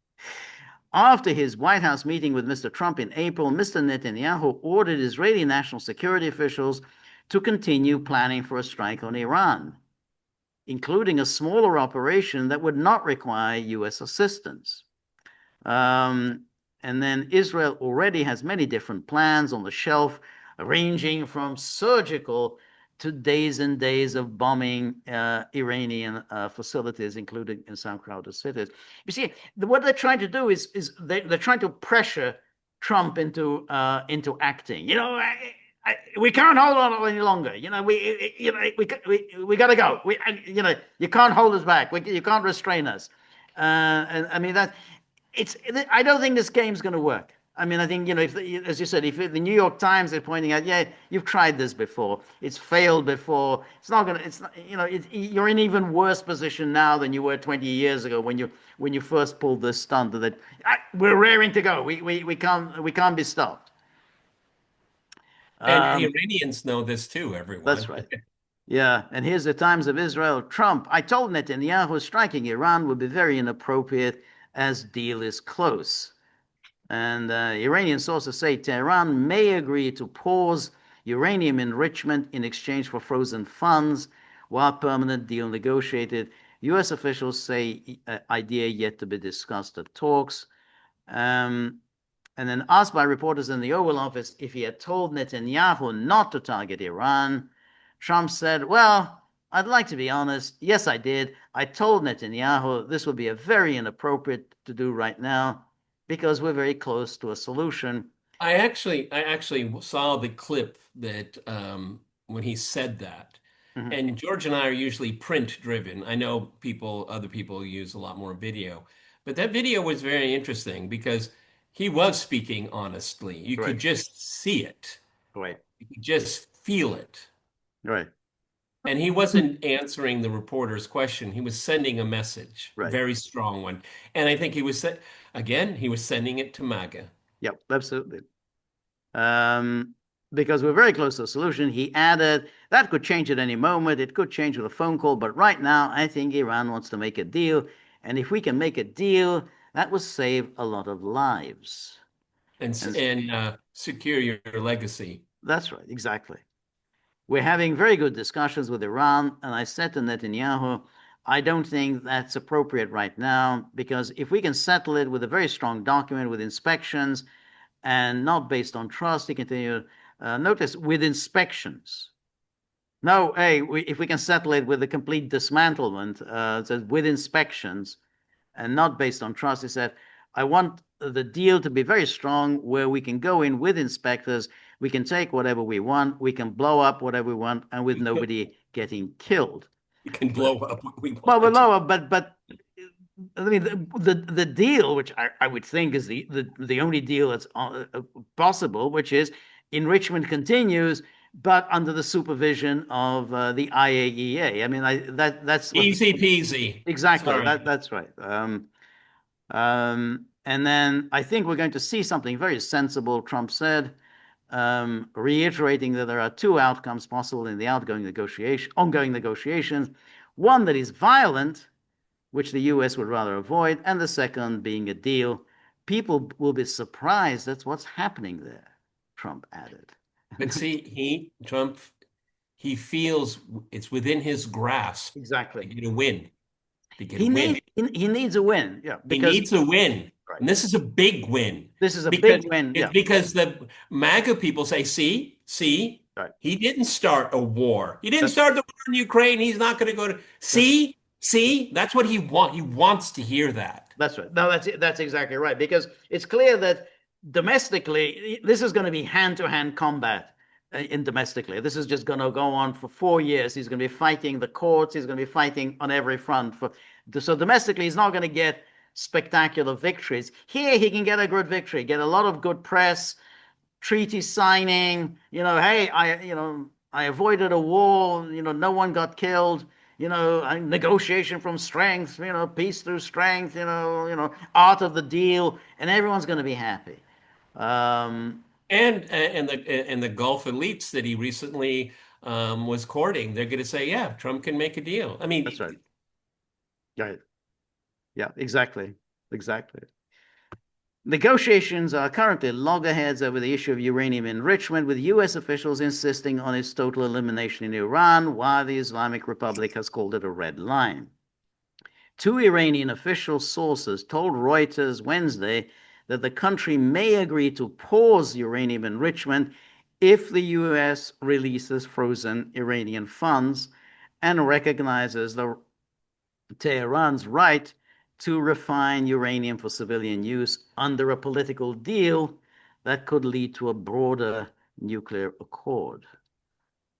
After his White House meeting with Mr. Trump in April, Mr. Netanyahu ordered Israeli national security officials to continue planning for a strike on Iran, including a smaller operation that would not require U.S. assistance. Um, and then Israel already has many different plans on the shelf, ranging from surgical to days and days of bombing Iranian facilities, including in some crowded cities. You see, what they're trying to do is they're trying to pressure Trump into acting. We can't hold on any longer. We got to go. You can't hold us back. You can't restrain us. And I mean that it's. I don't think this game's going to work. I mean, I think, if as you said, if the New York Times are pointing out, yeah, you've tried this before, it's failed before, it's not gonna, it's not, you're in even worse position now than you were 20 years ago when you first pulled this stunt that we're raring to go, we can't be stopped. And Um, Iranians know this too, that's everyone. right. Yeah, and here's the Times of Israel. Trump, I told Netanyahu striking Iran would be very inappropriate as deal is close. And Iranian sources say Tehran may agree to pause uranium enrichment in exchange for frozen funds while permanent deal negotiated. U.S. officials say idea yet to be discussed at talks. Um, and then asked by reporters in the Oval Office if he had told Netanyahu not to target Iran, Trump said, well, I'd like to be honest. Yes, I did. I told Netanyahu this would be a very inappropriate to do right now because we're very close to a solution. I actually saw the clip that when he said that. Mhm. And George and I are usually print driven. I know other people use a lot more video, but that video was very interesting because he was speaking honestly. You Right, could just see it. right, You could just feel it. right, And he wasn't answering the reporter's question. He was sending a message, right. very strong one. And I think again, he was sending it to MAGA. Yep, absolutely. Um, because we're very close to a solution. He added that could change at any moment. It could change with a phone call, but right now, I think Iran wants to make a deal. And if we can make a deal, that will save a lot of lives. And Secure your legacy. that's right, exactly. We're having very good discussions with Iran. And I said to Netanyahu, I don't think that's appropriate right now because if we can settle it with a very strong document with inspections and not based on trust, he continued, notice with inspections. No, hey, if we can settle it with a complete dismantlement, so with inspections and not based on trust, he said, I want the deal to be very strong where we can go in with inspectors, we can take whatever we want, we can blow up whatever we want, and with nobody getting killed. We can But blow up what we well, want. lower, but I mean the deal, which I would think is the only deal that's possible, which is enrichment continues, but under the supervision of the IAEA. I mean, that's what Easy peasy. exactly Sorry. that's right. And then I think we're going to see something very sensible. Trump said, reiterating that there are two outcomes possible in the ongoing negotiations. One that is violent, which the US would rather avoid, and the second being a deal. People will be surprised that's what's happening there, Trump added. But see, Trump, he feels it's within his grasp to Exactly. get a win, to get a He win. needs he needs a win, yeah, He because needs a win. right. And this is a big win This is a because big win, it's yeah. because the MAGA people say, see, Right. he didn't start a war. He didn't That's start the war in Ukraine. He's not going to go to, that's see, that's what he wants to hear that. That's right. No, that's exactly right. Because it's clear that domestically, this is going to be hand-to-hand combat in domestically. This is just going to go on for 4 years. He's going to be fighting the courts. He's going to be fighting on every front. So domestically, he's not going to get spectacular victories. Here, he can get a good victory, get a lot of good press, treaty signing. Hey, I avoided a war. No one got killed. Negotiation from strength. Peace through strength. Art of the deal, and everyone's going to be happy. Um, And the Gulf elites that he recently was courting, they're going to say, yeah, Trump can make a deal. I that's mean, right. Right. Yeah. Exactly. Exactly. Negotiations are currently loggerheads over the issue of uranium enrichment, with U.S. officials insisting on its total elimination in Iran, while the Islamic Republic has called it a red line. Two Iranian official sources told Reuters Wednesday that the country may agree to pause uranium enrichment if the U.S. releases frozen Iranian funds and recognizes Tehran's right to refine uranium for civilian use under a political deal that could lead to a broader nuclear accord.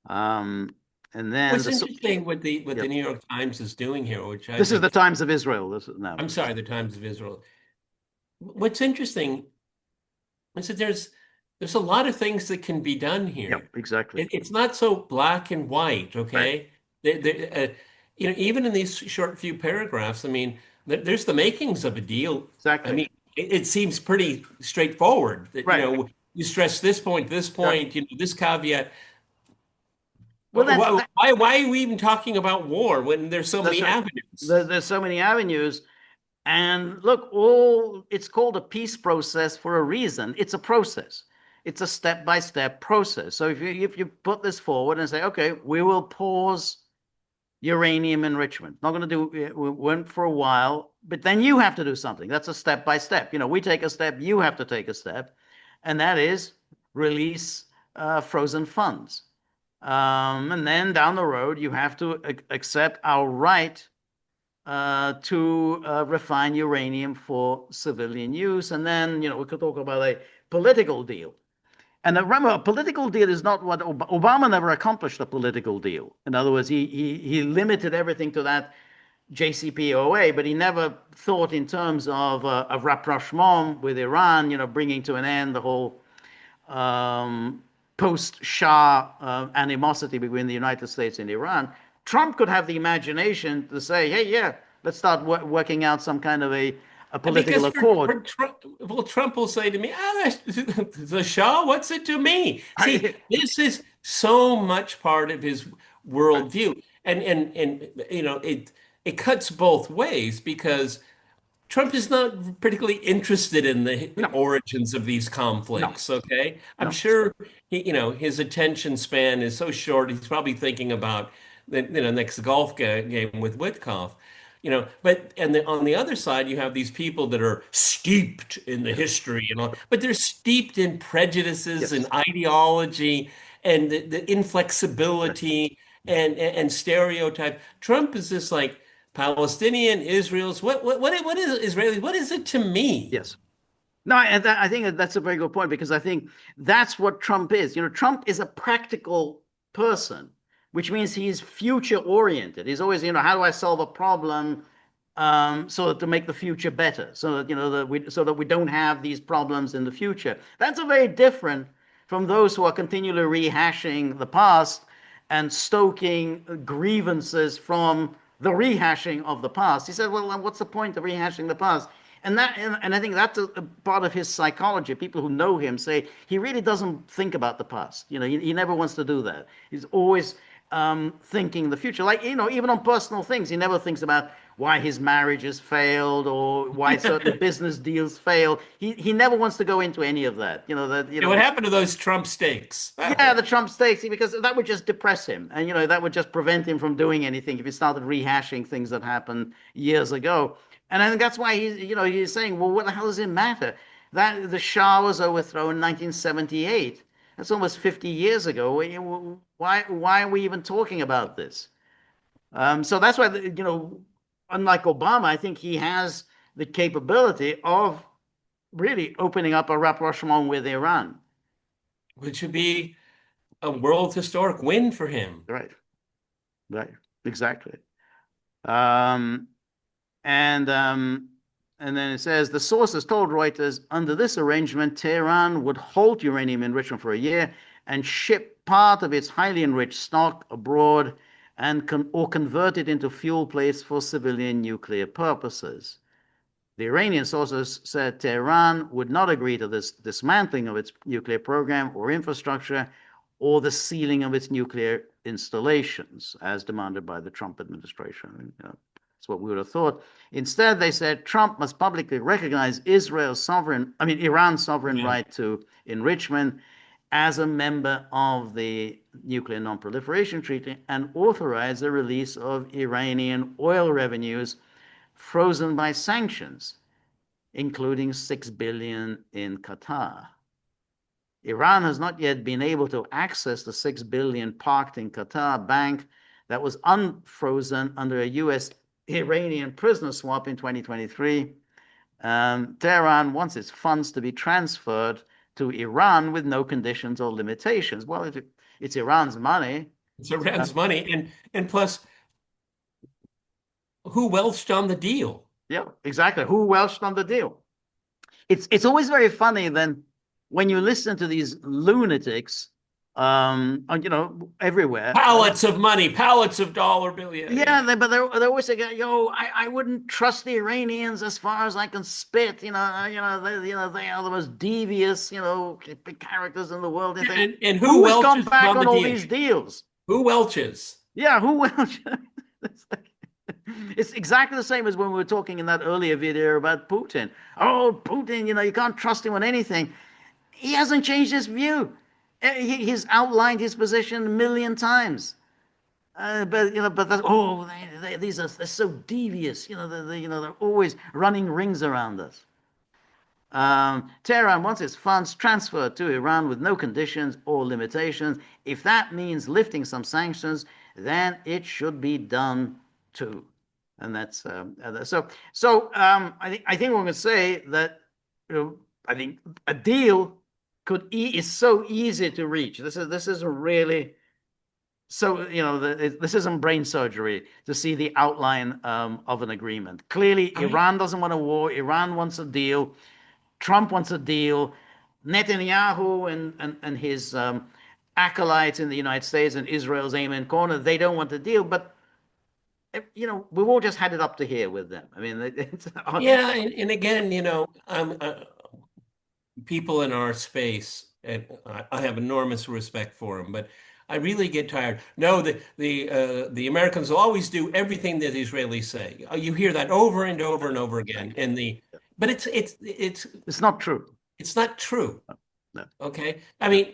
Um, and then what's interesting what yeah, the New York Times is doing here, which I this is the think, Times of Israel. This is now. I'm sorry, the Times of Israel. What's interesting, I said, there's a lot of things that can be done Yep, here. exactly. It's not so black and white, Right. okay? Even in these short few paragraphs, I mean, there's the makings of a deal. I Exactly. mean, it seems pretty straightforward that, Right. you stress this Exactly. point, this caveat. Well, Why are we even talking about war when there's so that's many right. avenues? There's so many avenues. And look, all it's called a peace process for a reason. It's a process. It's a step-by-step process. So if you put this forward and say, okay, we will pause uranium enrichment. Not going to do it. We went for a while, but then you have to do something. That's a step by step. We take a step, you have to take a step, and that is release frozen funds. And then down the road, you have to accept our right to refine uranium for civilian use. And then, we could talk about a political deal. And remember, a political deal is not what Obama never accomplished a political deal. In other words, he limited everything to that JCPOA, but he never thought in terms of rapprochement with Iran, bringing to an end the whole post-Shah animosity between the United States and Iran. Trump could have the imagination to say, hey, yeah, let's start working out some kind of a political Because accord. for Trump, well, Trump will say to me, the Shah, what's it to me? See, Right, this is so much part of his right. worldview. And it cuts both ways because Trump is not particularly interested in the No, origins of these no, conflicts, okay? I'm no. sure his attention span is so short, he's probably thinking about the next golf game with Whitcoff. But on the other side, you have these people that are steeped in the Yes, history and all, but they're steeped in prejudices and yes, ideology and the right. inflexibility and stereotype. Trump is this like Palestinian, Israel's what is Israeli? What is it to me? Yes. No, I think that's a very good point because I think that's what Trump is. Trump is a practical person, which means he's future oriented. He's always, how do I solve a problem so that to make the future better, so that we don't have these problems in the future. That's a very different from those who are continually rehashing the past and stoking grievances from the rehashing of the past. He said, well, what's the point of rehashing the past? And I think that's a part of his psychology. People who know him say he really doesn't think about the past. He never wants to do that. He's always thinking the future. Like, even on personal things, he never thinks about why his marriage has failed or why certain business deals fail. He never wants to go into any of that. What happened to those Trump steaks? Yeah, the Trump stakes, because that would just depress him, and that would just prevent him from doing anything if he started rehashing things that happened years ago. And I think that's why he's saying, well, what the hell does it matter? That the Shah was overthrown in 1978. That's almost 50 years ago. Why are we even talking about this? So that's why unlike Obama, I think he has the capability of really opening up a rapprochement with Iran. Which would be a world historic win for him. Right, right, exactly. Um, and um, and then it says the sources told Reuters under this arrangement, Tehran would halt uranium enrichment for a year and ship part of its highly enriched stock abroad or convert it into fuel plates for civilian nuclear purposes. The Iranian sources said Tehran would not agree to this dismantling of its nuclear program or infrastructure or the sealing of its nuclear installations, as demanded by the Trump administration. That's what we would have thought. Instead, they said Trump must publicly recognize Iran's sovereign Yeah. right to enrichment as a member of the Nuclear Non-Proliferation Treaty and authorize the release of Iranian oil revenues frozen by sanctions, including 6 billion in Qatar. Iran has not yet been able to access the 6 billion parked in Qatar bank that was unfrozen under a U.S. Iranian prisoner swap in 2023. Tehran wants its funds to be transferred to Iran with no conditions or limitations. Well, it's Iran's money. It's Iran's money, and plus, who welched on the deal? Yeah, exactly. Who welched on the deal? It's always very funny then. when you listen to these lunatics, everywhere. Pallets of money, pallets of dollar bill. Yeah, yeah. Yeah, they always say, "Yo, I wouldn't trust the Iranians as far as I can spit." They are the most devious, characters in the world. And think, And who who's gone welches back on the on all these dish? deals? Who welches? Yeah, who will? It's like- it's exactly the same as when we were talking in that earlier video about Putin. Oh, Putin, you can't trust him on anything. He hasn't changed his view. He's outlined his position a million times. But that's, oh, they're so devious. They're always running rings around us. Tehran wants its funds transferred to Iran with no conditions or limitations. If that means lifting some sanctions, then it should be done too. And that's so. I think we're going to say that I think a deal is so easy to reach. This is really so this isn't brain surgery to see the outline of an agreement. Clearly, I mean, Iran doesn't want a war. Iran wants a deal. Trump wants a deal. Netanyahu and his acolytes in the United States and Israel's amen corner, they don't want a deal. But we've all just had it up to here with them. I mean, it's yeah, and again, people in our space, and I have enormous respect for them, but I really get tired. No, the Americans will always do everything that the Israelis say. You hear that over and over and over again, exactly. but It's not true. it's not true. No, Okay, I no. mean,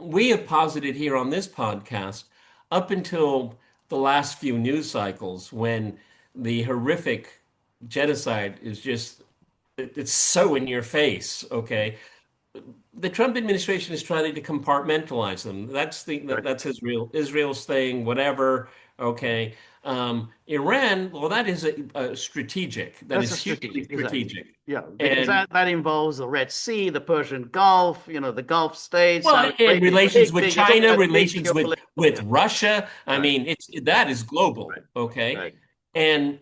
we have posited here on this podcast up until the last few news cycles when the horrific genocide is just it's so in your face, okay? The Trump administration is trying to compartmentalize them. Correct. That's Israel's thing, whatever. Okay. Iran, well, that is a strategic. That That's is a hugely strategic, exactly. strategic. Yeah, because And that involves the Red Sea, the Persian Gulf, the Gulf states, well, Saudi and Arabia. relations Big, with big. You're talking China, about big relations geopolitical. with Yeah, Russia. I right, mean, it's that is right, global. Okay. right. And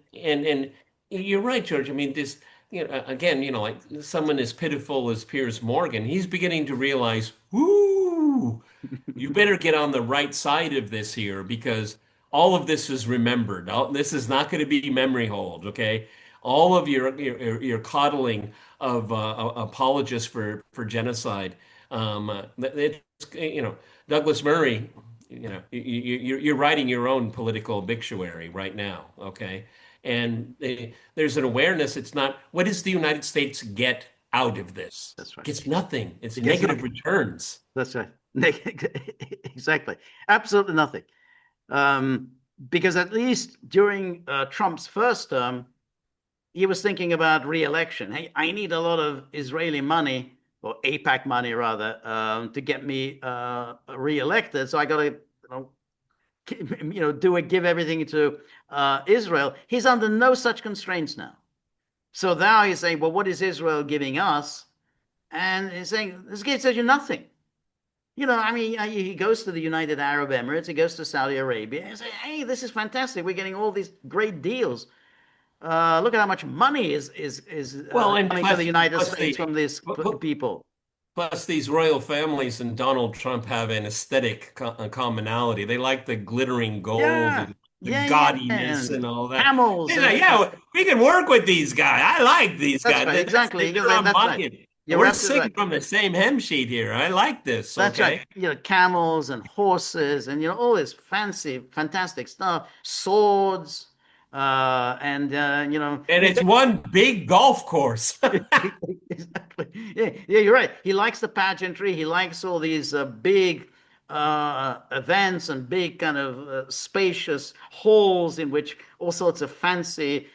you're right, George. I mean, this, again, like someone as pitiful as Piers Morgan, he's beginning to realize, whoo, you better get on the right side of this here because all of this is remembered. This is not going to be memory hold, okay? All of your coddling of apologists for genocide. It's Douglas Murray. You're writing your own political obituary right now, okay? And there's an awareness. It's not what does the United States get out of this? That's right. Gets nothing. It's It gets negative nothing. returns. That's right. Exactly. Absolutely nothing. Um, because at least during Trump's first term, he was thinking about re-election. Hey, I need a lot of Israeli money or APAC money rather to get me re-elected. So I got to, give everything to Israel. He's under no such constraints now. So now he's saying, well, what is Israel giving us? And he's saying, this gives you nothing. I mean, he goes to the United Arab Emirates, he goes to Saudi Arabia, and say, hey, this is fantastic. We're getting all these great deals. Look at how much money is Well, and coming to the United plus States from these people. plus these royal families and Donald Trump have an aesthetic commonality. They like the glittering gold Yeah, and the yeah, yeah, gaudiness and and all that. camels, Yeah, yeah, we can work with these guys. I like these that's guys. right, exactly. They're on That's right. my, You're we're absolutely singing right. from the same hem sheet here. I like this. That's right. Okay. Camels and horses and all this fancy, fantastic stuff, swords, and And it's one big golf course. exactly. Yeah, yeah, you're right. He likes the pageantry. He likes all these big events and big kind of spacious halls in which all sorts of fancy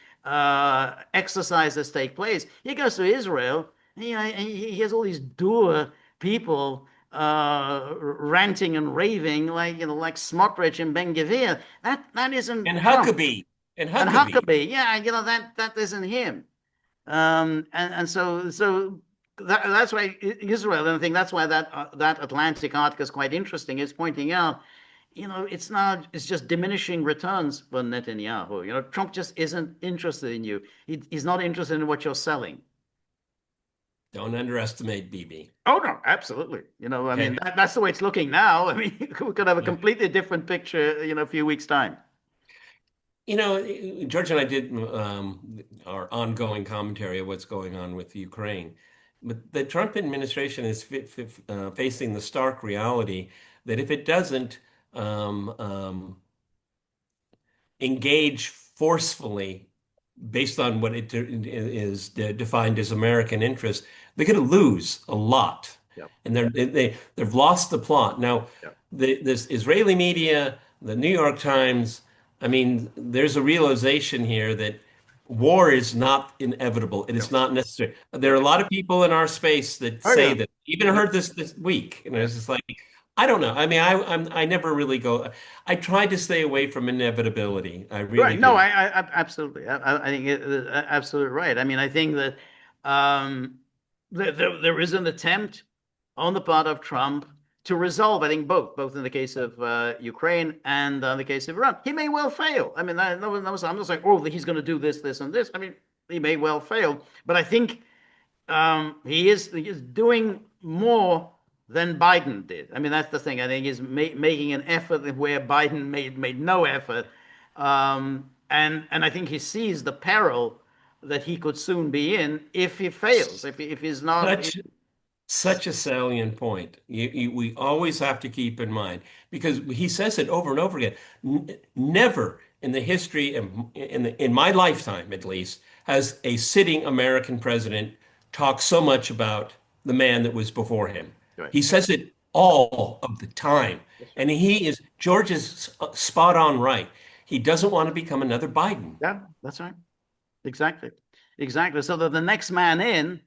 exercises take place. He goes to Israel. And he has all these dour people ranting and raving like Smotrich and Ben Gvir. That isn't And Trump. Huckabee. And And Huckabee. Huckabee, yeah, that isn't him. And so that's why Israel, and I think that's why that Atlantic article is quite interesting. Is pointing out, it's just diminishing returns for Netanyahu. Trump just isn't interested in you. He's not interested in what you're selling. Don't underestimate Bibi. Oh no, absolutely. I mean, Okay. that's the way it's looking now. I mean, we could have a Yeah. completely different picture, a few weeks' time. George and I did our ongoing commentary of what's going on with Ukraine. But the Trump administration is facing the stark reality that if it doesn't um, um, engage forcefully based on what it is defined as American interest, they're going to lose a lot, Yep, and they've lost the plot. Now, yep, this Israeli media, the New York Times, I mean, there's a realization here that war is not inevitable. It is yep, not necessary. There are a yep. lot of people in our space that Oh say yeah, that. Even yeah, heard this week, and yeah. it's just like, I don't know. I mean, I never really go. I try to stay away from inevitability. I really Right. No, do. I absolutely. I think absolutely right. I mean, I think that um, there is an attempt on the part of Trump to resolve. I think both in the case of Ukraine and in the case of Iran. He may well fail. I mean, I'm not saying, oh, he's going to do this, this, and this. I mean, he may well fail, but I think he is doing more than Biden did. I mean, that's the thing. I think he's making an effort where Biden made no effort, and I think he sees the peril that he could soon be in if he fails. If he's not. Such such a salient point. We always have to keep in mind because he says it over and over again. Never in the history of, in my lifetime, at least, has a sitting American president talked so much about the man that was before him. Right. He says it all of the time, That's right. and George is spot on right. He doesn't want to become another Biden. Yeah, that's right. Exactly. Exactly. So that the next man in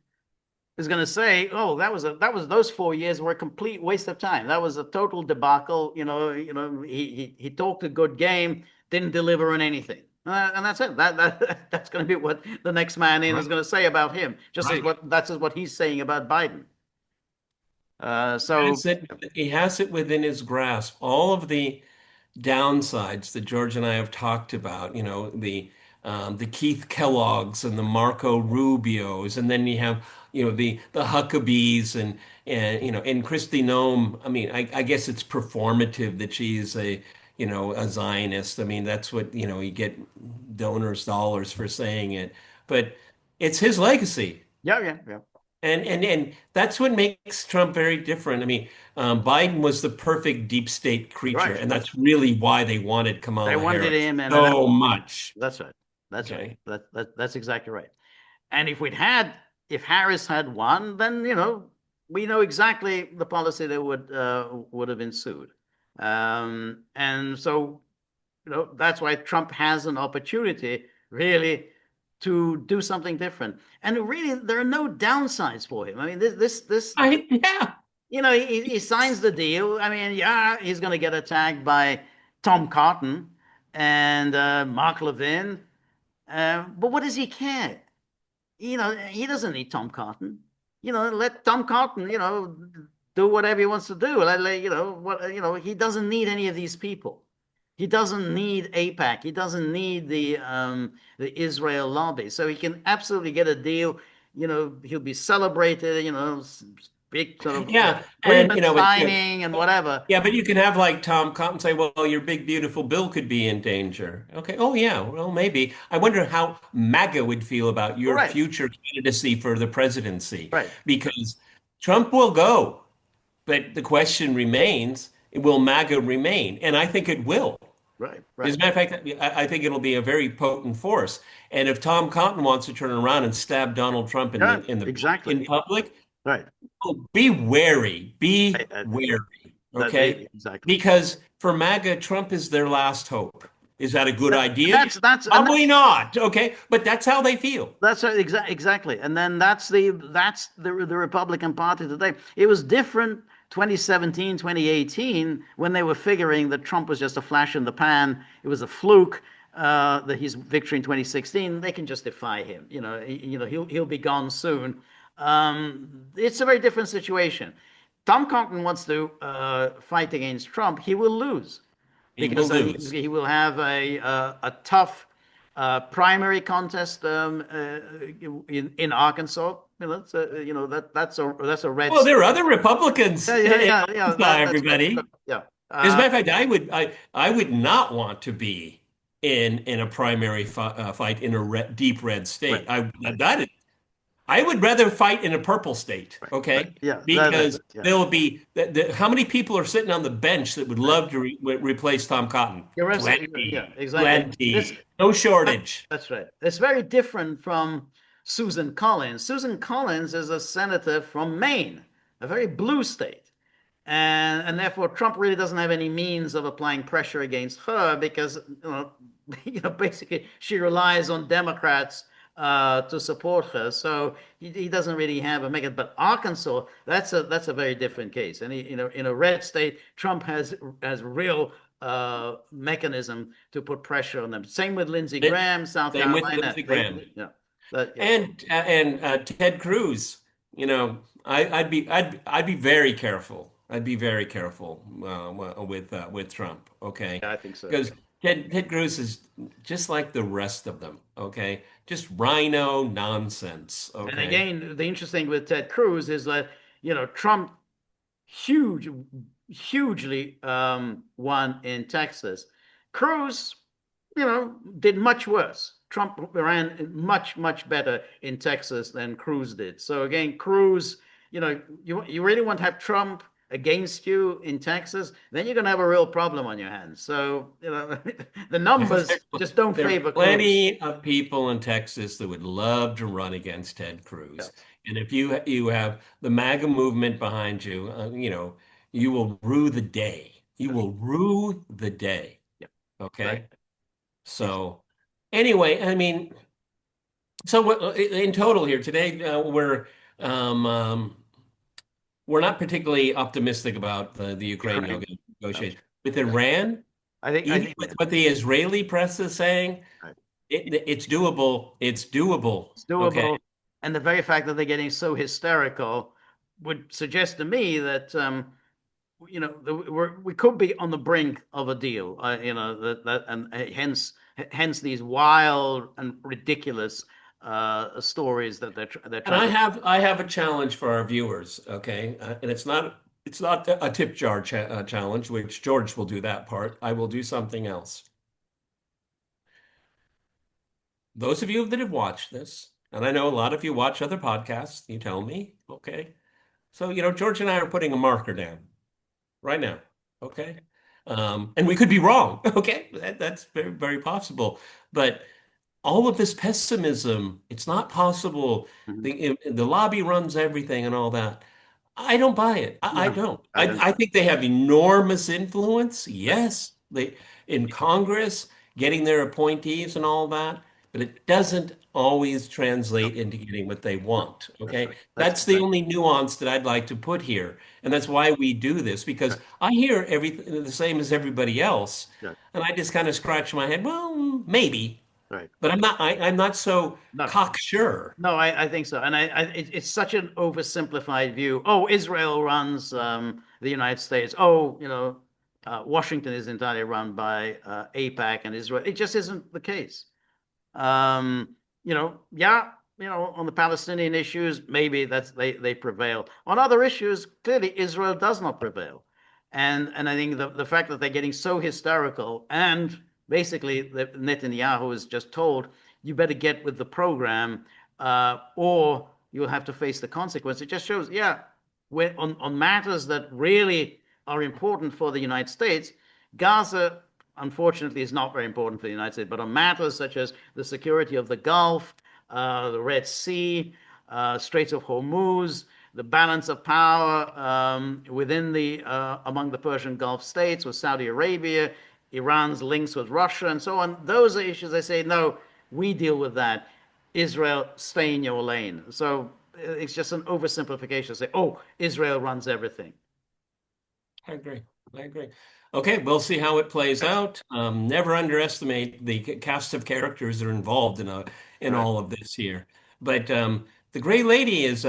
is going to say, "Oh, that was those 4 years were a complete waste of time. That was a total debacle. He talked a good game, didn't deliver on anything, and that's it. That's going to be what the next man in is Right. going to say about him, just as Right. what he's saying about Biden. So He has it within his grasp. All of the downsides that George and I have talked about, the Keith Kellogg's and the Marco Rubios, and then you have the Huckabees and Kristi Noem. I mean, I guess it's performative that she's a Zionist. I mean, that's what you get donors' dollars for saying it, but it's his legacy. yeah, yeah, yeah. And that's what makes Trump very different. I mean, Biden was the perfect deep state creature, Right. and that's really why they wanted They Kamala wanted Harris him, and so much. that's right. That's right. Okay. That's exactly right. And if Harris had won, then we know exactly the policy that would have ensued. And so that's why Trump has an opportunity really to do something different. And really, there are no downsides for him. I mean, this Yeah. he signs the deal. I mean, yeah, he's going to get attacked by Tom Cotton and Mark Levin, but what does he care? He doesn't need Tom Cotton. Let Tom Cotton, do whatever he wants to do. He doesn't need any of these people. He doesn't need APAC. He doesn't need the Israel lobby. So he can absolutely get a deal. He'll be celebrated. Big sort of Yeah. And agreement signing and whatever. yeah, but you can have like Tom Cotton say, well, your big beautiful bill could be in danger. Okay. Oh yeah, well maybe. I wonder how MAGA would feel about your Right, future candidacy for the presidency right, because Trump will go. But the question remains, will MAGA remain? And I think it will. right, As right. a matter of fact, I think it'll be a very potent force. And if Tom Cotton wants to turn around and stab Donald Trump Yeah, in exactly. public, Right. oh, be wary, be Yeah, wary, okay? exactly. Because for MAGA, Trump is their last hope. Is that a good idea? And Probably not, okay? But that's how they feel. that's exactly. And then that's the Republican Party today. It was different 2017, 2018 when they were figuring that Trump was just a flash in the pan. It was a fluke. That his victory in 2016, they can just defy him. He'll be gone soon. It's a very different situation. Tom Cotton wants to fight against Trump. He will lose He will because lose. he will have a tough Primary contest in Arkansas. That's a red Well, there are state. other Republicans Yeah, yeah, in yeah, yeah. Arkansas, That's right. everybody. Yeah. As a matter of fact, I would not want to be in a primary fight in a deep red Right, state. right, I would rather fight in a purple state, right, right. okay? Yeah, that's Because it. Yeah. there will be how many people are sitting on the bench that would Right. love to replace Tom Cotton? You're absolutely, yeah, Plenty, exactly. plenty, no shortage. That's right. It's very different from Susan Collins. Susan Collins is a senator from Maine, a very blue state. And therefore Trump really doesn't have any means of applying pressure against her because basically she relies on Democrats to support her. So he doesn't really have a make it. But Arkansas, that's a very different case. And in a red state, Trump has real mechanism to put pressure on them. Same with Lindsey It- Graham, South Same with Carolina. Lindsey Graham. Yeah, yeah, And Ted Cruz, I'd be very careful. I'd be very careful with Trump, okay? yeah, I think so. Because Ted Cruz is just like the rest of them, okay? Just rhino nonsense, And okay? again, the interesting with Ted Cruz is that Trump huge, hugely won in Texas. Cruz, did much worse. Trump ran much, much better in Texas than Cruz did. So again, Cruz, you really want to have Trump against you in Texas, then you're going to have a real problem on your hands. So, the numbers just don't There are favor Cruz. plenty of people in Texas that would love to run against Ted Yeah, Cruz. And if you have the MAGA movement behind you, you will rue the day. You that's will rue the day. yeah, right. Okay? So anyway, I mean, in total here today, um, um, we're not particularly optimistic about the Ukraine Ukraine. That's negotiation. right. With That's Iran, I even think with what the Israeli press is saying, right. it's doable. It's doable. It's Okay. doable. And the very fact that they're getting so hysterical would suggest to me that we could be on the brink of a deal. And hence these wild and ridiculous stories that they're And trying to. I have a challenge for our viewers. Okay, and it's not a tip jar challenge, which George will do that part. I will do something else. Those of you that have watched this, and I know a lot of you watch other podcasts, you tell me, okay. So, George and I are putting a marker down right now, okay? And we could be wrong, okay? That's very, very possible. But all of this pessimism, it's not possible. Mhm. The lobby runs everything and all that. I don't buy it. I No, don't. I don't. I think they have enormous influence. Yes, they in Congress, getting their appointees and all that, but it doesn't always No, translate into getting what they no, want. that's Okay. right. That's That's the exactly only nuance that I'd like to put here. And that's why we do this, because right. I hear everything the same as everybody else. Right. And I just kind of scratch my head. Well, maybe, Right. but I'm not so No. cocksure. No, I think so, and it's such an oversimplified view. Oh, Israel runs the United States. Oh, Washington is entirely run by AIPAC and Israel. It just isn't the case. Yeah, on the Palestinian issues, maybe they prevail. On other issues, clearly Israel does not prevail. And I think the fact that they're getting so hysterical and basically Netanyahu is just told, you better get with the program or you'll have to face the consequence. It just shows, yeah, on matters that really are important for the United States, Gaza unfortunately is not very important for the United States, but on matters such as the security of the Gulf, the Red Sea, Straits of Hormuz, the balance of power within the among the Persian Gulf states with Saudi Arabia, Iran's links with Russia, and so on. Those are issues they say, no, we deal with that. Israel, stay in your lane. So it's just an oversimplification. Say, oh, Israel runs everything. I agree. I agree. Okay, we'll see how it plays Right, out. Never underestimate the cast of characters that are involved in right, all of this here. But the Gray Lady is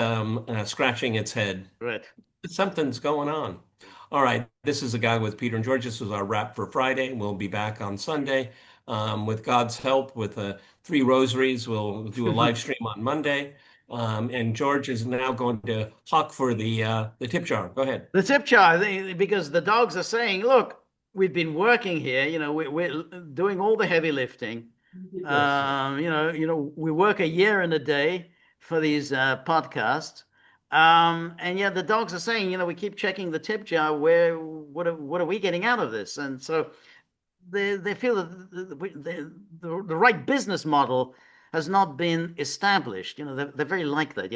scratching its head. right. Something's going on. All right, this is a guy with Peter and George. This was our wrap for Friday. We'll be back on Sunday. With God's help, with three rosaries, we'll do a live stream on Monday. And George is now going to hawk for the tip jar. Go ahead. The tip jar, because the dogs are saying, look, we've been working here, we're doing all the heavy lifting. Yes. We work a year and a day for these podcasts. And yet the dogs are saying, we keep checking the tip jar. What are we getting out of this? And so they feel that the right business model has not been established. They're very like that.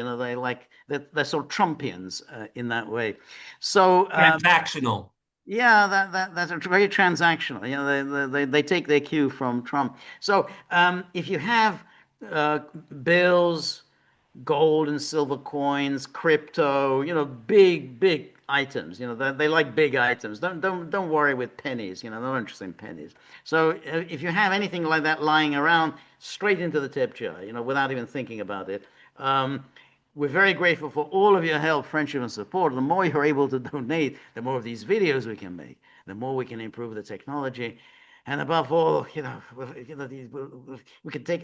They're sort of Trumpians in that way. So Transactional. yeah, that's very transactional. They take their cue from Trump. So if you have uh, bills, gold and silver coins, crypto, big items. They like big items. Don't worry with pennies. They're not interested in pennies. So if you have anything like that lying around, straight into the tip jar. Without even thinking about it. Um, we're very grateful for all of your help, friendship, and support. The more you're able to donate, the more of these videos we can make, the more we can improve the technology, and above all, we can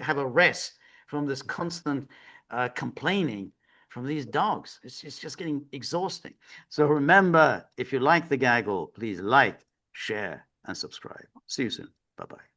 have a rest from this constant complaining from these dogs. It's just getting exhausting. So remember, if you like the gaggle, please like, share, and subscribe. See you soon. Bye bye.